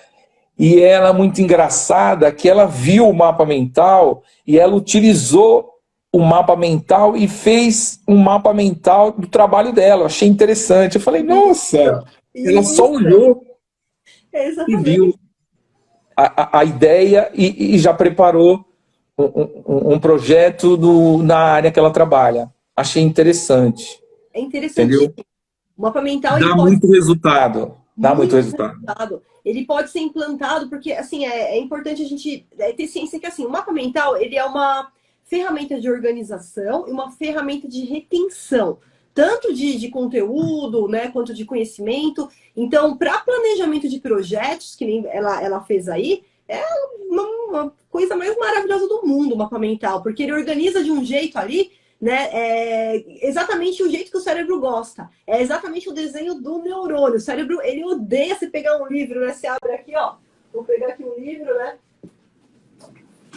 e ela, muito engraçada, que ela viu o mapa mental e ela utilizou o mapa mental e fez um mapa mental do trabalho dela. Eu achei interessante. Eu falei, nossa, ela só Isso, olhou e viu exatamente. a ideia e já preparou um projeto na área que ela trabalha. Achei interessante, É interessante. entendeu? O mapa mental, ele Dá pode muito resultado. Dá muito muito resultado. resultado. Ele pode ser implantado, porque assim, é importante a gente ter ciência que assim, o mapa mental ele é uma ferramenta de organização e uma ferramenta de retenção, tanto de conteúdo, né, quanto de conhecimento. Então, para planejamento de projetos, que nem ela fez aí, é uma coisa mais maravilhosa do mundo, o mapa mental, porque ele organiza de um jeito ali, né, exatamente o jeito que o cérebro gosta. É exatamente o desenho do neurônio. O cérebro, ele odeia você pegar um livro, né? Você abre aqui, ó. Vou pegar aqui um livro, né?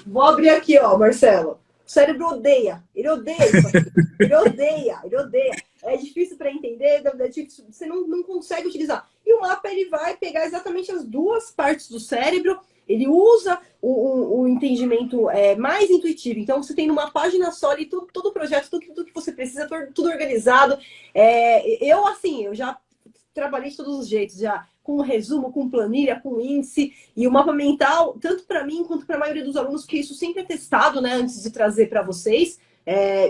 Vou abrir aqui, ó, Marcelo. O cérebro odeia. Ele odeia isso aqui. Ele odeia, ele odeia. É difícil para entender, você não consegue utilizar. E o mapa, ele vai pegar exatamente as duas partes do cérebro. Ele usa o entendimento mais intuitivo. Então, você tem numa página só ali todo o projeto, tudo que você precisa, tudo organizado. Assim, eu já trabalhei de todos os jeitos, já com resumo, com planilha, com índice, e o mapa mental, tanto para mim quanto para a maioria dos alunos, porque isso sempre é testado, né, antes de trazer para vocês.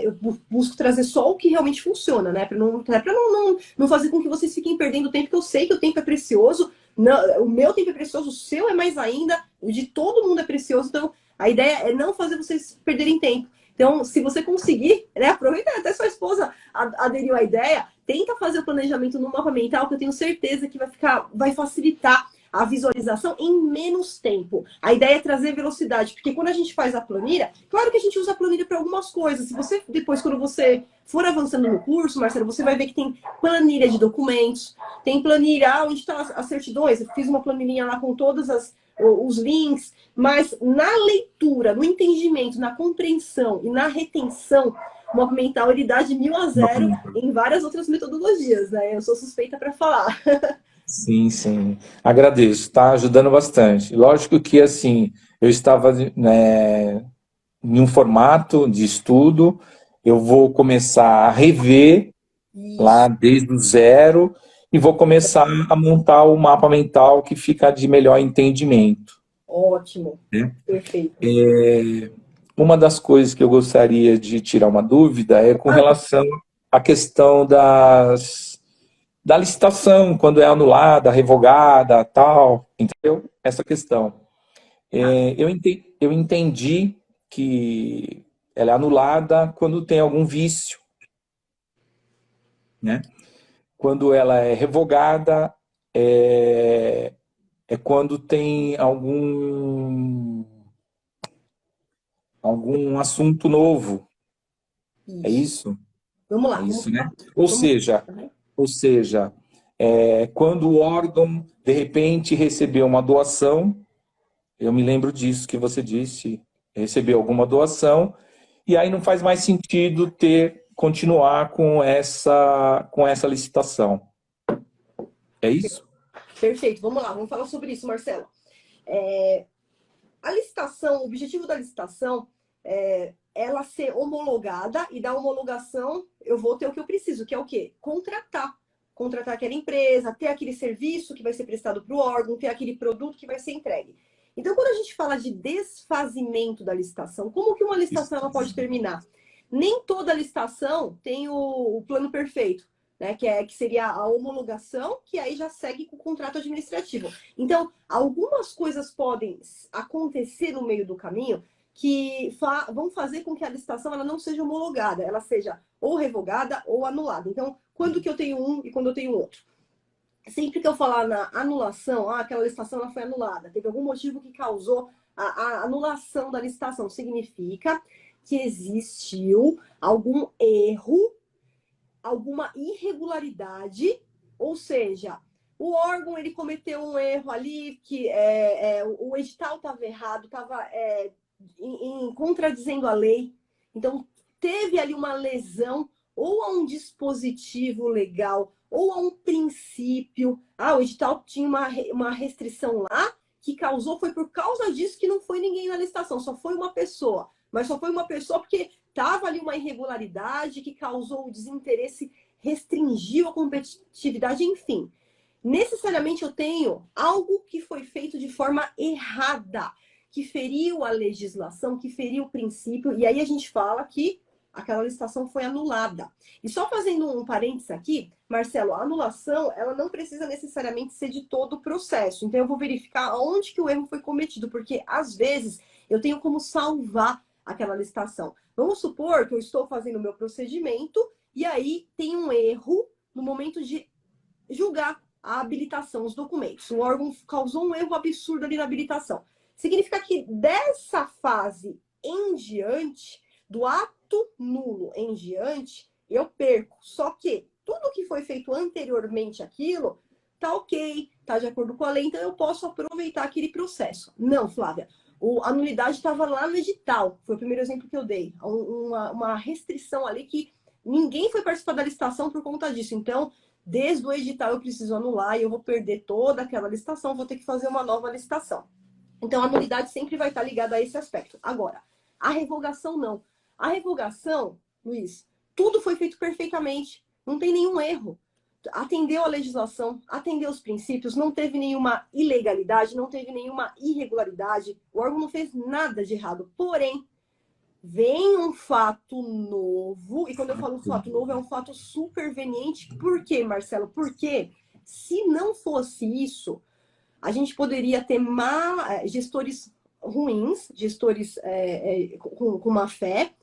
Eu busco trazer só o que realmente funciona, né? Para não fazer com que vocês fiquem perdendo tempo, porque eu sei que o tempo é precioso, não, o meu tempo é precioso, o seu é mais ainda, o de todo mundo é precioso, então a ideia é não fazer vocês perderem tempo. Então, se você conseguir, né, aproveita, até sua esposa aderiu à ideia, tenta fazer o planejamento no mapa mental, que eu tenho certeza que vai facilitar a visualização em menos tempo. A ideia é trazer velocidade, porque quando a gente faz a planilha, claro que a gente usa a planilha para algumas coisas. Se você depois, quando você for avançando no curso, Marcelo, você vai ver que tem planilha de documentos, tem planilha, onde estão as certidões. Eu fiz uma planilhinha lá com todos os links, mas na leitura, no entendimento, na compreensão e na retenção, o mapa mental ele dá de 1.000 a 0 em várias outras metodologias, né? Eu sou suspeita para falar. Sim, sim. Agradeço, está ajudando bastante. Lógico que, assim, eu estava, né, em um formato de estudo, eu vou começar a rever lá Isso, desde o zero e vou começar a montar o mapa mental que fica de melhor entendimento, ótimo, né? perfeito. Uma das coisas que eu gostaria de tirar uma dúvida é com relação à questão da licitação, quando é anulada, revogada, tal, entendeu? Essa questão. Eu entendi que ela é anulada quando tem algum vício, né? Quando ela é revogada, é quando tem algum assunto novo. É Isso. isso? Vamos É lá, isso, né? Ou vamos seja, lá. ou seja, quando o órgão, de repente, recebeu uma doação, eu me lembro disso que você disse, recebeu alguma doação, e aí não faz mais sentido continuar com essa licitação. É isso? Perfeito, vamos lá, vamos falar sobre isso, Marcelo. A licitação, o objetivo da licitação é ela ser homologada, e da homologação eu vou ter o que eu preciso, que é o quê? Contratar. contratar aquela empresa, ter aquele serviço que vai ser prestado para o órgão, ter aquele produto que vai ser entregue. Então, quando a gente fala de desfazimento da licitação, como que uma licitação ela pode terminar? Nem toda licitação tem o plano perfeito, né? Que seria a homologação, que aí já segue com o contrato administrativo. Então, algumas coisas podem acontecer no meio do caminho que vão fazer com que a licitação ela não seja homologada, ela seja ou revogada ou anulada. Então, quando que eu tenho um e quando eu tenho outro? Sempre que eu falar na anulação, aquela licitação ela foi anulada, teve algum motivo que causou a anulação da licitação, significa que existiu algum erro, alguma irregularidade, ou seja, o órgão ele cometeu um erro ali, que o edital estava errado, estava contradizendo a lei, então teve ali uma lesão ou a um dispositivo legal, ou a um princípio. O edital tinha uma restrição lá, que causou, foi por causa disso que não foi ninguém na licitação, só foi uma pessoa. Mas só foi uma pessoa porque estava ali uma irregularidade que causou o desinteresse, restringiu a competitividade, enfim. Necessariamente eu tenho algo que foi feito de forma errada, que feriu a legislação, que feriu o princípio, e aí a gente fala que aquela licitação foi anulada. E só fazendo um parênteses aqui, Marcelo, a anulação, ela não precisa necessariamente ser de todo o processo. Então, eu vou verificar onde que o erro foi cometido, porque, às vezes, eu tenho como salvar aquela licitação. Vamos supor que eu estou fazendo o meu procedimento e aí tem um erro no momento de julgar a habilitação, os documentos. O órgão causou um erro absurdo ali na habilitação. Significa que dessa fase em diante, do ato nulo em diante, eu perco. Só que tudo que foi feito anteriormente àquilo, tá ok, tá de acordo com a lei, então eu posso aproveitar aquele processo. Não, Flávia, a nulidade estava lá no edital, foi o primeiro exemplo que eu dei. Uma restrição ali que ninguém foi participar da licitação por conta disso. Então, desde o edital eu preciso anular e eu vou perder toda aquela licitação, vou ter que fazer uma nova licitação. Então, a nulidade sempre vai estar ligada a esse aspecto. Agora, a revogação não. A revogação, Luiz, tudo foi feito perfeitamente, não tem nenhum erro. Atendeu a legislação, atendeu os princípios, não teve nenhuma ilegalidade, não teve nenhuma irregularidade, o órgão não fez nada de errado. Porém, vem um fato novo, e quando eu falo fato novo, é um fato superveniente. Por quê, Marcelo? Porque se não fosse isso, a gente poderia ter gestores ruins, gestores com má fé.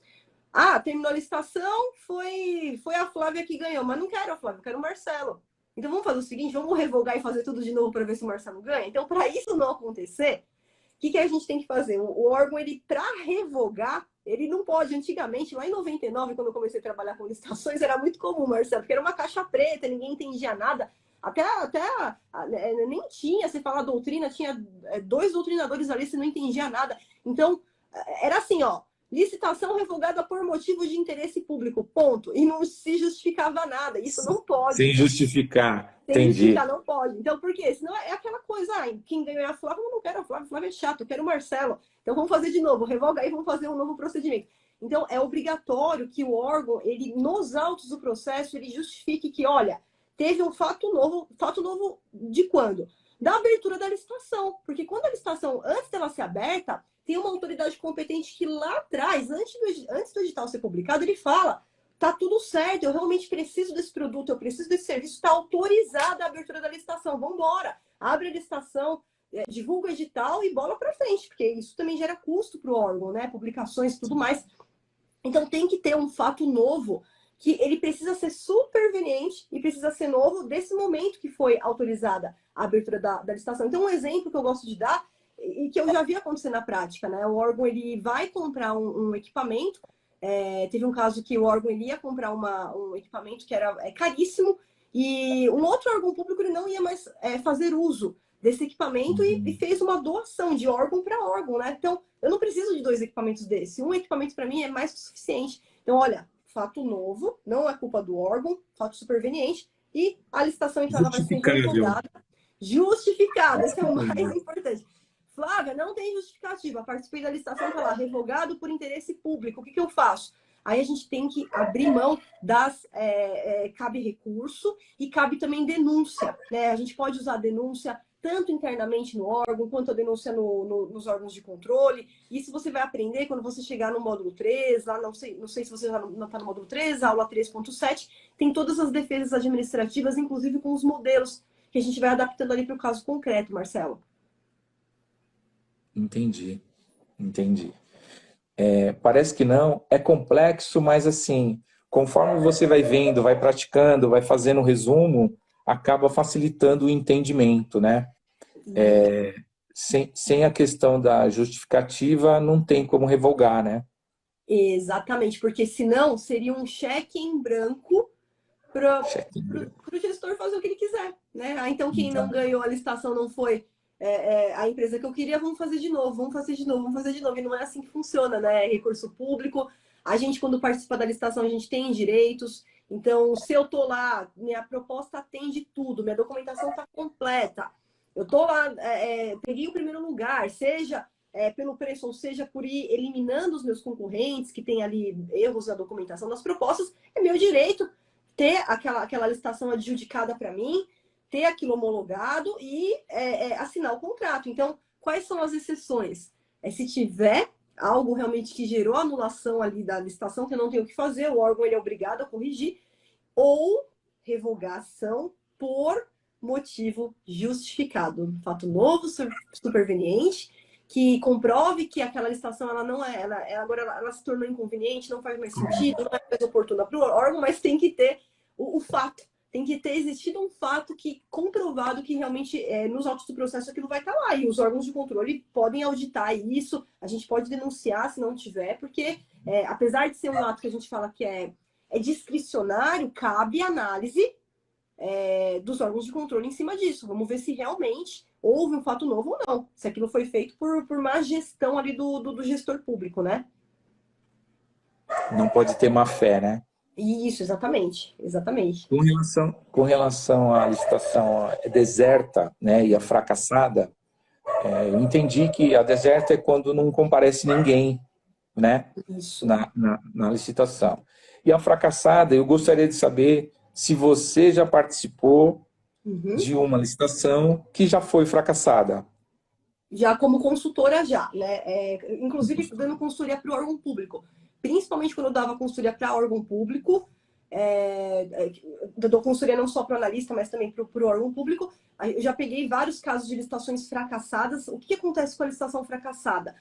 Terminou a licitação, foi a Flávia que ganhou. Mas não quero a Flávia, eu quero o Marcelo. Então vamos fazer o seguinte, vamos revogar e fazer tudo de novo para ver se o Marcelo ganha? Então, para isso não acontecer, o que a gente tem que fazer? O órgão, ele para revogar, ele não pode. Antigamente, lá em 99, quando eu comecei a trabalhar com licitações, era muito comum, Marcelo, porque era uma caixa preta, ninguém entendia nada. Até nem tinha, você fala doutrina, tinha 2 doutrinadores ali, você não entendia nada. Então, era assim, licitação revogada por motivo de interesse público, ponto. E não se justificava nada. Isso não pode. Sem justificar. Sem Entendi. justificar, não pode. Então, por quê? Senão é aquela coisa, quem ganhou é a Flávia, eu não quero a Flávia, a Flávia é chato, eu quero o Marcelo. Então, vamos fazer de novo, revoga aí, vamos fazer um novo procedimento. Então, é obrigatório que o órgão, ele, nos autos do processo, ele justifique que, olha, teve um fato novo de quando? Da abertura da licitação. Porque quando a licitação, antes dela ser aberta, tem uma autoridade competente que lá atrás, antes do edital ser publicado, ele fala, tá tudo certo, eu realmente preciso desse produto, eu preciso desse serviço, está autorizada a abertura da licitação, vamos embora. Abre a licitação, divulga o edital e bola para frente, porque isso também gera custo para o órgão, né? Publicações e tudo mais. Então tem que ter um fato novo, que ele precisa ser superveniente e precisa ser novo desse momento que foi autorizada a abertura da licitação. Então um exemplo que eu gosto de dar, e que eu já vi acontecer na prática, né? O órgão ele vai comprar um equipamento. Teve um caso que o órgão ele ia comprar um equipamento que era caríssimo e um outro órgão público ele não ia mais fazer uso desse equipamento e fez uma doação de órgão para órgão, né? Então, eu não preciso de 2 equipamentos desses. Um equipamento para mim é mais que suficiente. Então, olha, fato novo, não é culpa do órgão, fato superveniente e a licitação então ela vai ser revogada. Justificada, esse é o mais importante. Flávia, não tem justificativa. Participei da licitação, tá lá, revogado por interesse público. O que eu faço? aí a gente tem que abrir mão das... cabe recurso e cabe também denúncia, né? A gente pode usar a denúncia tanto internamente no órgão, quanto a denúncia nos órgãos de controle. Isso você vai aprender quando você chegar no módulo 3, lá não sei se você já não está no módulo 3, aula 3.7, tem todas as defesas administrativas, inclusive com os modelos que a gente vai adaptando ali para o caso concreto, Marcelo. Entendi, entendi. Parece que não, é complexo, mas assim, conforme você vai vendo, vai praticando, vai fazendo um resumo, acaba facilitando o entendimento, né? Sem a questão da justificativa, não tem como revogar, né? Exatamente, porque senão seria um cheque em branco para Cheque em branco. o gestor fazer o que ele quiser, né? Então quem não Exato. ganhou a licitação não foi a empresa que eu queria, vamos fazer de novo, vamos fazer de novo, vamos fazer de novo. E não é assim que funciona, né? É recurso público. A gente, quando participa da licitação, a gente tem direitos. Então, se eu tô lá, minha proposta atende tudo, minha documentação está completa. Eu tô lá, peguei o primeiro lugar, seja pelo preço, ou seja, por ir eliminando os meus concorrentes, que tem ali erros na documentação das propostas, é meu direito ter aquela licitação adjudicada para mim, ter aquilo homologado e assinar o contrato. Então, quais são as exceções? Se tiver algo realmente que gerou anulação ali da licitação, que eu não tenho o que fazer, o órgão ele é obrigado a corrigir, ou revogação por motivo justificado. Fato novo, superveniente, que comprove que aquela licitação ela não agora ela se tornou inconveniente, não faz mais sentido, não é mais oportuna para o órgão, mas tem que ter o fato. Tem que ter existido um fato que comprovado que realmente nos autos do processo aquilo vai estar lá. E os órgãos de controle podem auditar isso, a gente pode denunciar se não tiver, porque apesar de ser um ato que a gente fala que é discricionário, cabe análise dos órgãos de controle em cima disso. Vamos ver se realmente houve um fato novo ou não. Se aquilo foi feito por má gestão ali do gestor público, né? Não pode ter má fé, né? Isso, exatamente. Exatamente. Com relação à licitação deserta, né, e a fracassada, eu entendi que a deserta é quando não comparece ninguém, né, Isso. na licitação. E a fracassada, eu gostaria de saber se você já participou de uma licitação que já foi fracassada. Já como consultora já, né? Inclusive dando consultoria para o órgão público. Principalmente quando eu dava consultoria para órgão público, eu dou consultoria não só para o analista, mas também para o órgão público. Eu já peguei vários casos de licitações fracassadas. O que acontece com a licitação fracassada?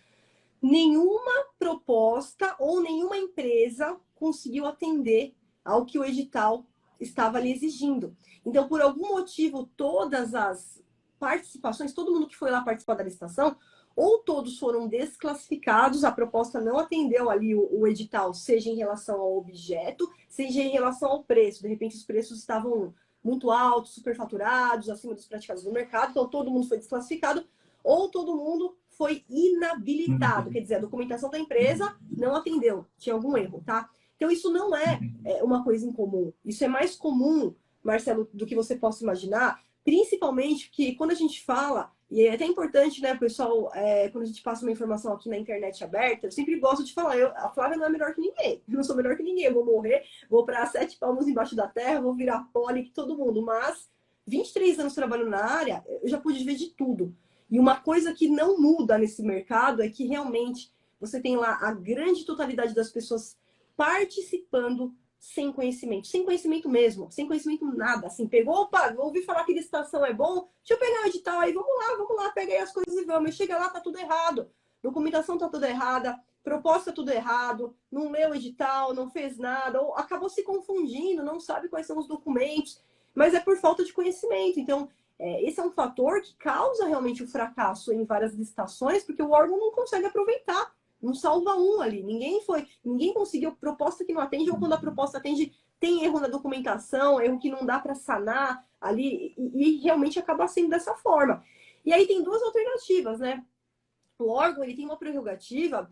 Nenhuma proposta ou nenhuma empresa conseguiu atender ao que o edital estava lhe exigindo. Então, por algum motivo, todas as participações, todo mundo que foi lá participar da licitação, ou todos foram desclassificados, a proposta não atendeu ali o edital, seja em relação ao objeto, seja em relação ao preço. De repente, os preços estavam muito altos, superfaturados, acima dos praticados no mercado, então todo mundo foi desclassificado, ou todo mundo foi inabilitado, quer dizer, a documentação da empresa não atendeu, tinha algum erro, tá? Então, isso não é uma coisa incomum. Isso é mais comum, Marcelo, do que você possa imaginar, principalmente que quando a gente fala, e é até importante, né, pessoal, quando a gente passa uma informação aqui na internet aberta, eu sempre gosto de falar, a Flávia não é melhor que ninguém, eu não sou melhor que ninguém, eu vou morrer, vou para 7 palmos embaixo da terra, vou virar pole que todo mundo, mas 23 anos trabalhando na área, eu já pude ver de tudo. E uma coisa que não muda nesse mercado é que realmente você tem lá a grande totalidade das pessoas participando sem conhecimento mesmo, sem conhecimento nada, assim, pegou, opa, ouvi falar que licitação é bom, deixa eu pegar o edital aí, vamos lá, pega aí as coisas e vamos, e chega lá, tá tudo errado, documentação tá tudo errada, proposta tudo errado, não leu o edital, não fez nada, ou acabou se confundindo, não sabe quais são os documentos, mas é por falta de conhecimento, então, esse é um fator que causa realmente o fracasso em várias licitações, porque o órgão não consegue aproveitar. Não salva um ali. Ninguém conseguiu proposta que não atende, ou quando a proposta atende, tem erro na documentação, erro que não dá para sanar ali, e realmente acaba sendo dessa forma. E aí tem duas alternativas, né? O órgão ele tem uma prerrogativa,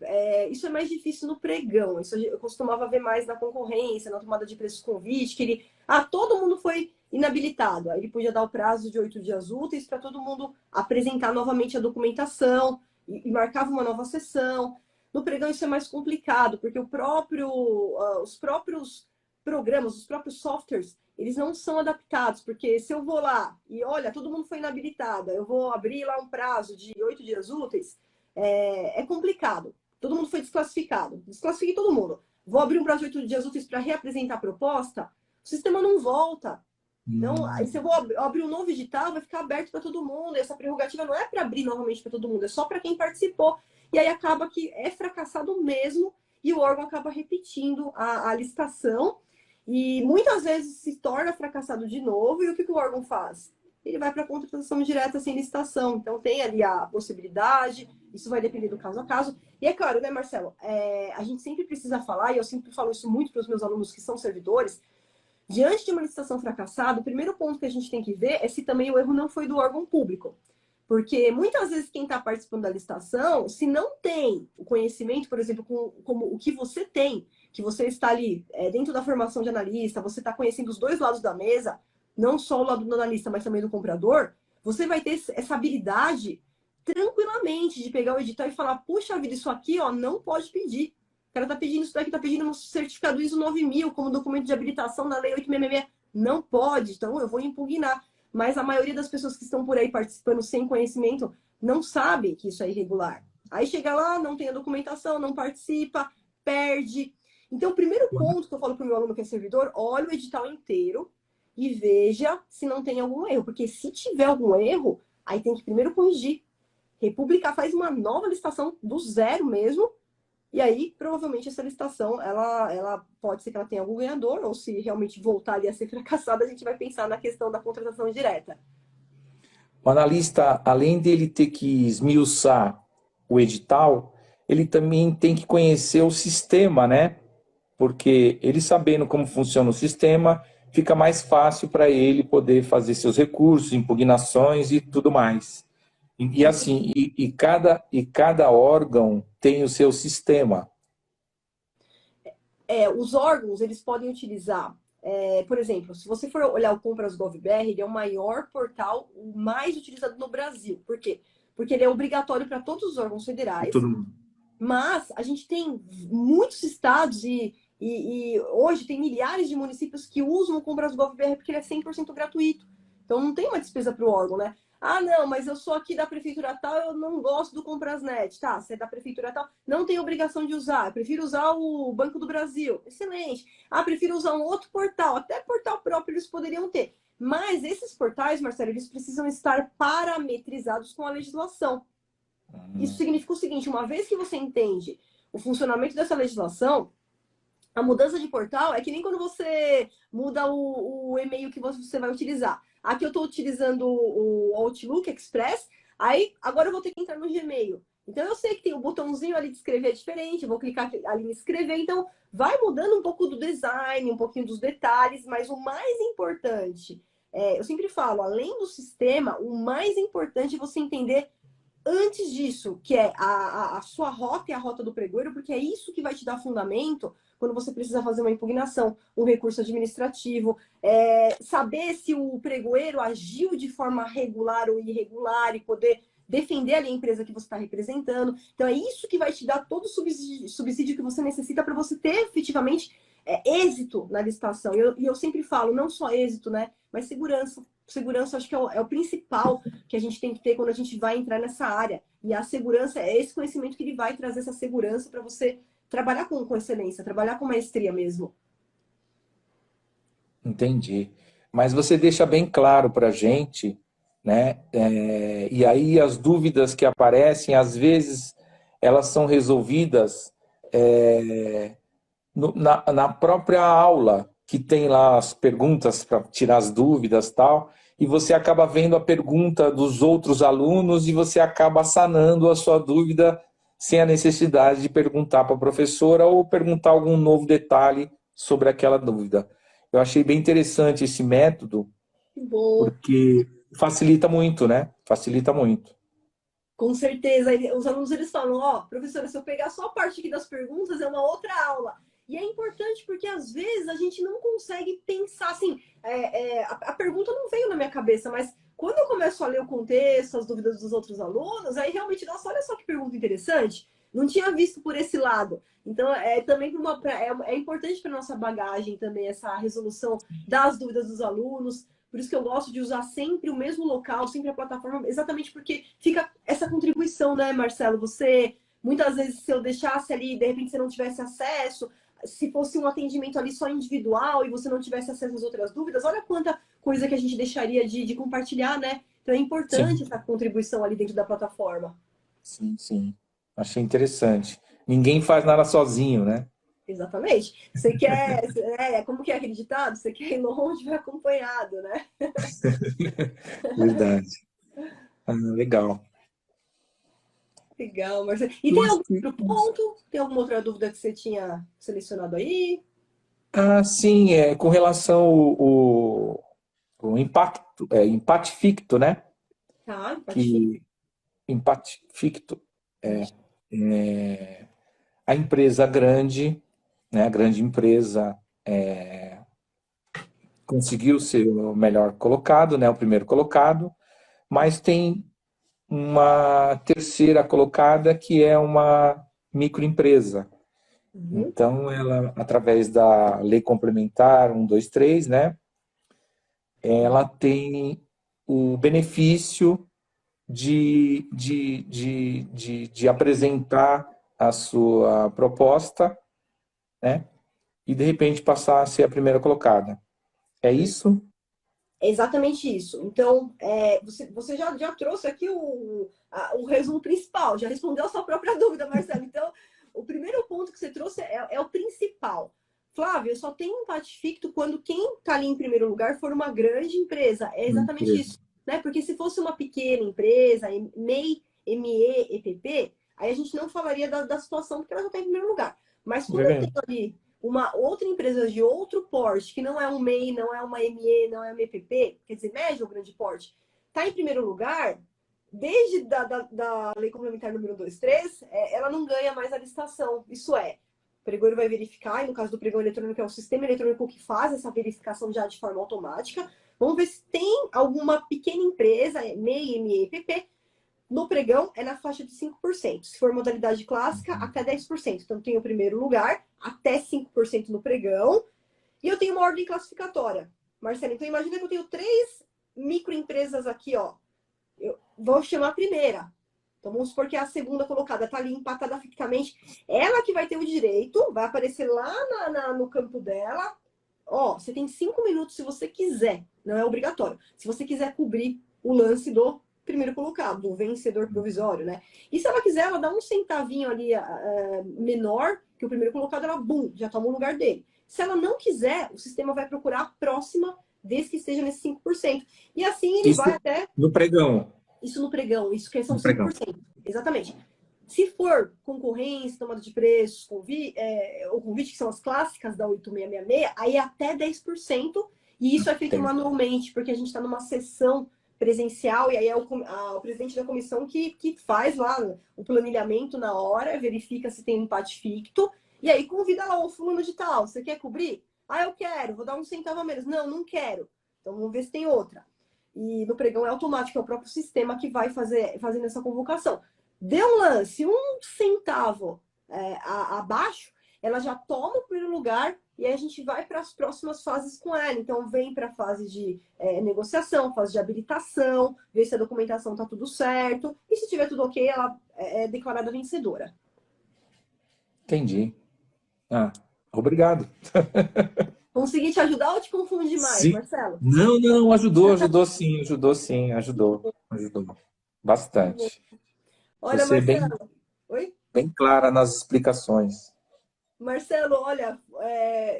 isso é mais difícil no pregão, isso eu costumava ver mais na concorrência, na tomada de preços convite, que todo mundo foi inabilitado. Aí ele podia dar o prazo de 8 dias úteis para todo mundo apresentar novamente a documentação e marcava uma nova sessão. No pregão isso é mais complicado, porque os próprios programas, os próprios softwares, eles não são adaptados, porque se eu vou lá e olha, todo mundo foi inabilitado, eu vou abrir lá um prazo de 8 dias úteis, é complicado. Todo mundo foi desclassificado. Desclassifiquei todo mundo. Vou abrir um prazo de 8 dias úteis para reapresentar a proposta, o sistema não volta. Não, aí se eu vou abrir um novo edital, vai ficar aberto para todo mundo. E essa prerrogativa não é para abrir novamente para todo mundo, é só para quem participou. E aí acaba que é fracassado mesmo e o órgão acaba repetindo a licitação e muitas vezes se torna fracassado de novo. E o que o órgão faz? Ele vai para a contratação direta sem licitação. Então tem ali a possibilidade, isso vai depender do caso a caso. E é claro, né, Marcelo? A gente sempre precisa falar, e eu sempre falo isso muito para os meus alunos que são servidores, diante de uma licitação fracassada, o primeiro ponto que a gente tem que ver é se também o erro não foi do órgão público. Porque muitas vezes quem está participando da licitação, se não tem o conhecimento, por exemplo, como o que você tem, que você está ali dentro da formação de analista, você está conhecendo os dois lados da mesa, não só o lado do analista, mas também do comprador, você vai ter essa habilidade tranquilamente de pegar o edital e falar, puxa vida, isso aqui ó, não pode pedir. O cara está pedindo isso daqui, está pedindo um certificado ISO 9000 como documento de habilitação da Lei 866. Não pode, então eu vou impugnar. Mas a maioria das pessoas que estão por aí participando sem conhecimento não sabe que isso é irregular. Aí chega lá, não tem a documentação, não participa, perde. Então, o primeiro ponto que eu falo para o meu aluno que é servidor, olha o edital inteiro e veja se não tem algum erro. Porque se tiver algum erro, aí tem que primeiro corrigir. Republicar, faz uma nova licitação do zero mesmo. E aí, provavelmente, essa licitação, ela pode ser que ela tenha algum ganhador, ou se realmente voltar ali a ser fracassada, a gente vai pensar na questão da contratação direta. O analista, além dele ter que esmiuçar o edital, ele também tem que conhecer o sistema, né? Porque ele sabendo como funciona o sistema, fica mais fácil para ele poder fazer seus recursos, impugnações e tudo mais. E assim, cada órgão tem o seu sistema. Os órgãos, eles podem utilizar, por exemplo, se você for olhar o Compras.gov.br, ele é o maior portal, o mais utilizado no Brasil. Por quê? Porque ele é obrigatório para todos os órgãos federais. Mas a gente tem muitos estados e hoje tem milhares de municípios que usam o Compras.gov.br porque ele é 100% gratuito. Então não tem uma despesa para o órgão, né? Ah, não, mas eu sou aqui da prefeitura tal, eu não gosto do Comprasnet. Tá, você é da prefeitura tal, não tem obrigação de usar. Eu prefiro usar o Banco do Brasil. Excelente. Ah, prefiro usar um outro portal. Até portal próprio eles poderiam ter. Mas esses portais, Marcelo, eles precisam estar parametrizados com a legislação. Isso significa o seguinte, uma vez que você entende o funcionamento dessa legislação, a mudança de portal é que nem quando você muda o e-mail que você vai utilizar. Aqui eu estou utilizando o Outlook Express, aí agora eu vou ter que entrar no Gmail. Então eu sei que tem o botãozinho ali de escrever diferente, eu vou clicar ali em escrever, então vai mudando um pouco do design, um pouquinho dos detalhes, mas o mais importante, eu sempre falo, além do sistema, o mais importante é você entender antes disso, que é a sua rota e a rota do pregoeiro, porque é isso que vai te dar fundamento quando você precisa fazer uma impugnação, um recurso administrativo, saber se o pregoeiro agiu de forma regular ou irregular e poder defender ali a empresa que você está representando. Então é isso que vai te dar todo o subsídio que você necessita para você ter efetivamente êxito na licitação. E eu sempre falo, não só êxito, né, mas segurança. Segurança, acho que é o principal que a gente tem que ter quando a gente vai entrar nessa área. E a segurança é esse conhecimento que ele vai trazer essa segurança para você trabalhar com excelência, trabalhar com maestria mesmo. Entendi. Mas você deixa bem claro para a gente, né? E aí as dúvidas que aparecem, às vezes, elas são resolvidas na própria aula, que tem lá as perguntas para tirar as dúvidas e tal, e você acaba vendo a pergunta dos outros alunos e você acaba sanando a sua dúvida sem a necessidade de perguntar para a professora ou perguntar algum novo detalhe sobre aquela dúvida. Eu achei bem interessante esse método, porque facilita muito, né? Facilita muito. Com certeza. Os alunos, eles falam, professora, se eu pegar só a parte aqui das perguntas, é uma outra aula. E é importante porque, às vezes, a gente não consegue pensar, assim, a pergunta não veio na minha cabeça, mas quando eu começo a ler o contexto, as dúvidas dos outros alunos, aí realmente, nossa, olha só que pergunta interessante. não tinha visto por esse lado. Então, também é importante para nossa bagagem também essa resolução das dúvidas dos alunos. Por isso que eu gosto de usar sempre o mesmo local, sempre a plataforma, exatamente porque fica essa contribuição, né, Marcelo? Muitas vezes, se eu deixasse ali, de repente você não tivesse acesso, se fosse um atendimento ali só individual e você não tivesse acesso às outras dúvidas, olha quanta coisa que a gente deixaria de compartilhar, né? Então é importante essa contribuição ali dentro da plataforma. Sim, sim. Achei interessante. Ninguém faz nada sozinho, né? Exatamente. Como que é aquele ditado? Você quer ir longe, vai acompanhado, né? Verdade. Ah, legal. Legal, Marcelo. E tem algum outro ponto? Tem alguma outra dúvida que você tinha selecionado aí? Ah, sim, com relação ao impacto, Impact Ficto, né? Tá, pode. Que Impact Ficto é a empresa grande, né? A grande empresa conseguiu ser o melhor colocado, né? O primeiro colocado, mas tem uma terceira colocada que é uma microempresa. Uhum. Então, ela, através da Lei Complementar 123, né? Ela tem o benefício de apresentar a sua proposta, né? E de repente passar a ser a primeira colocada. É isso? É exatamente isso. Então, você já trouxe aqui o resumo principal, já respondeu a sua própria dúvida, Marcelo. Então, o primeiro ponto que você trouxe é o principal. Flávio, eu só tenho empate ficto quando quem está ali em primeiro lugar for uma grande empresa. É Uma exatamente empresa. isso. Né? Porque se fosse uma pequena empresa, MEI, MEEPP, aí a gente não falaria da situação porque ela já está em primeiro lugar. Mas quando eu tenho Exatamente. ali uma outra empresa de outro porte, que não é um MEI, não é uma ME, não é uma EPP, quer dizer, médio ou grande porte, está em primeiro lugar, desde da Lei Complementar número 23, ela não ganha mais a licitação. Isso é, o pregoeiro vai verificar, e no caso do pregão eletrônico é o sistema eletrônico que faz essa verificação já de forma automática. Vamos ver se tem alguma pequena empresa, MEI, ME, EPP, no pregão é na faixa de 5%. Se for modalidade clássica, até 10%. Então, tem o primeiro lugar, até 5% no pregão. E eu tenho uma ordem classificatória. Marcelo, então imagina que eu tenho 3 microempresas aqui, ó. Eu vou chamar a primeira. Então, vamos supor que a segunda colocada está ali empatada fictamente. Ela que vai ter o direito, vai aparecer lá no campo dela. Ó, você tem 5 minutos se você quiser. Não é obrigatório. Se você quiser cobrir o lance do primeiro colocado, do vencedor provisório, né? E se ela quiser, ela dá um centavinho ali menor que o primeiro colocado, ela, bum, já toma o lugar dele. Se ela não quiser, o sistema vai procurar a próxima vez que esteja nesse 5%. E assim ele vai Isso até... no pregão. Isso no pregão, isso que são No pregão. 5%. Exatamente. Se for concorrência, tomada de preços, ou convite, que são as clássicas da 8666, aí é até 10%, e isso é feito manualmente, porque a gente está numa sessão presencial, e aí é o presidente da comissão que faz lá o planilhamento na hora, verifica se tem empate ficto, e aí convida lá o fulano de tal, você quer cobrir? Ah, eu quero, vou dar um centavo a menos. Não, não quero. Então vamos ver se tem outra. E no pregão é automático, é o próprio sistema que vai fazendo essa convocação. Deu um lance, 1 centavo abaixo, ela já toma o primeiro lugar e aí a gente vai para as próximas fases com ela. Então, vem para a fase de negociação, fase de habilitação, ver se a documentação está tudo certo. E se tiver tudo ok, ela é declarada vencedora. Entendi. Ah, obrigado. Consegui te ajudar ou te confundir mais, Sim. Marcelo? Não, ajudou bastante. Olha, Você é bem, Marcelo. Oi? bem clara nas explicações. Marcelo, olha,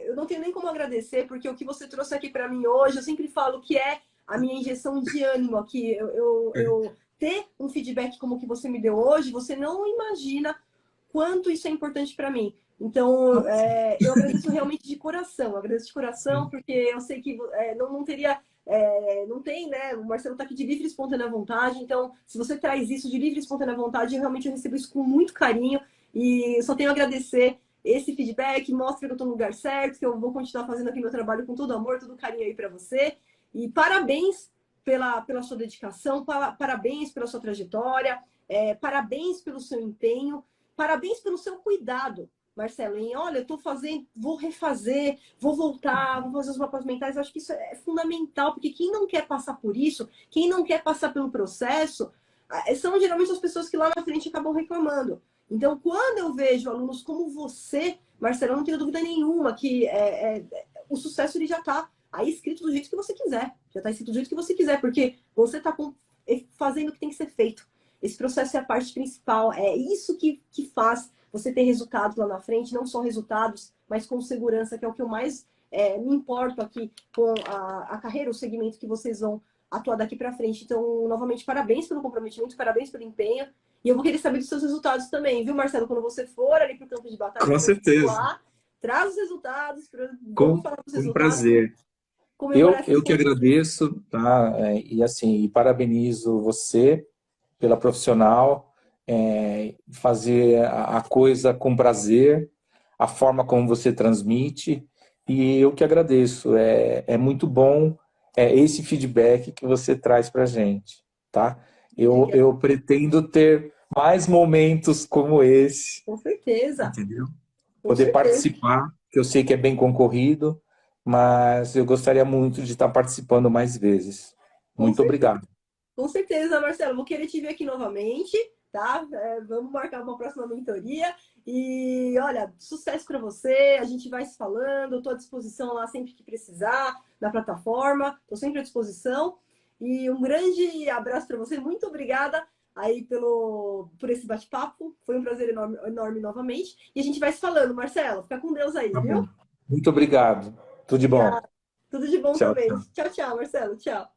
eu não tenho nem como agradecer, porque o que você trouxe aqui para mim hoje, eu sempre falo que é a minha injeção de ânimo aqui. Eu ter um feedback como o que você me deu hoje, você não imagina quanto isso é importante para mim. Então, eu agradeço realmente de coração, agradeço de coração, porque eu sei que não teria. Não tem, né? O Marcelo está aqui de livre e espontânea vontade, então, se você traz isso de livre e espontânea vontade, eu recebo isso com muito carinho e só tenho a agradecer esse feedback, mostra que eu estou no lugar certo, que eu vou continuar fazendo aqui meu trabalho com todo amor, todo carinho aí para você. E parabéns pela sua dedicação, parabéns pela sua trajetória, parabéns pelo seu empenho. parabéns pelo seu cuidado, Marcelo, em olha, eu estou fazendo, vou refazer, vou voltar, vou fazer os mapas mentais. Eu acho que isso é fundamental, porque quem não quer passar por isso, quem não quer passar pelo processo, são geralmente as pessoas que lá na frente acabam reclamando. Então, quando eu vejo alunos como você, Marcelo, eu não tenho dúvida nenhuma que o sucesso ele já está aí escrito do jeito que você quiser. Já está escrito do jeito que você quiser, porque você está fazendo o que tem que ser feito. Esse processo é a parte principal, é isso que faz você ter resultados lá na frente, não só resultados, mas com segurança, que é o que eu mais me importo aqui com a carreira, o segmento que vocês vão atuar daqui para frente. Então, novamente, parabéns pelo comprometimento, parabéns pelo empenho. E eu vou querer saber dos seus resultados também, viu, Marcelo? Quando você for ali para o campo de batalha, Com certeza. lá, traz os resultados, Com prazer. Eu que esse agradeço, tá? E assim, e parabenizo você pela profissional, fazer a coisa com prazer, a forma como você transmite, e eu que agradeço. É muito bom esse feedback que você traz para a gente, tá? Eu pretendo ter mais momentos como esse. Com certeza. Entendeu? Com Poder certeza. participar, que eu sei que é bem concorrido, mas eu gostaria muito de estar participando mais vezes. Muito obrigado. Com certeza, Marcelo. Vou querer te ver aqui novamente, tá? Vamos marcar uma próxima mentoria. E, olha, sucesso para você. A gente vai se falando. Estou à disposição lá sempre que precisar, na plataforma. Estou sempre à disposição. E um grande abraço para você. Muito obrigada aí por esse bate-papo. Foi um prazer enorme, enorme novamente. E a gente vai se falando, Marcelo. Fica com Deus aí, viu? Muito obrigado. Tudo de bom. Tudo de bom Tchau, também. tchau. Tchau, tchau, Marcelo. Tchau.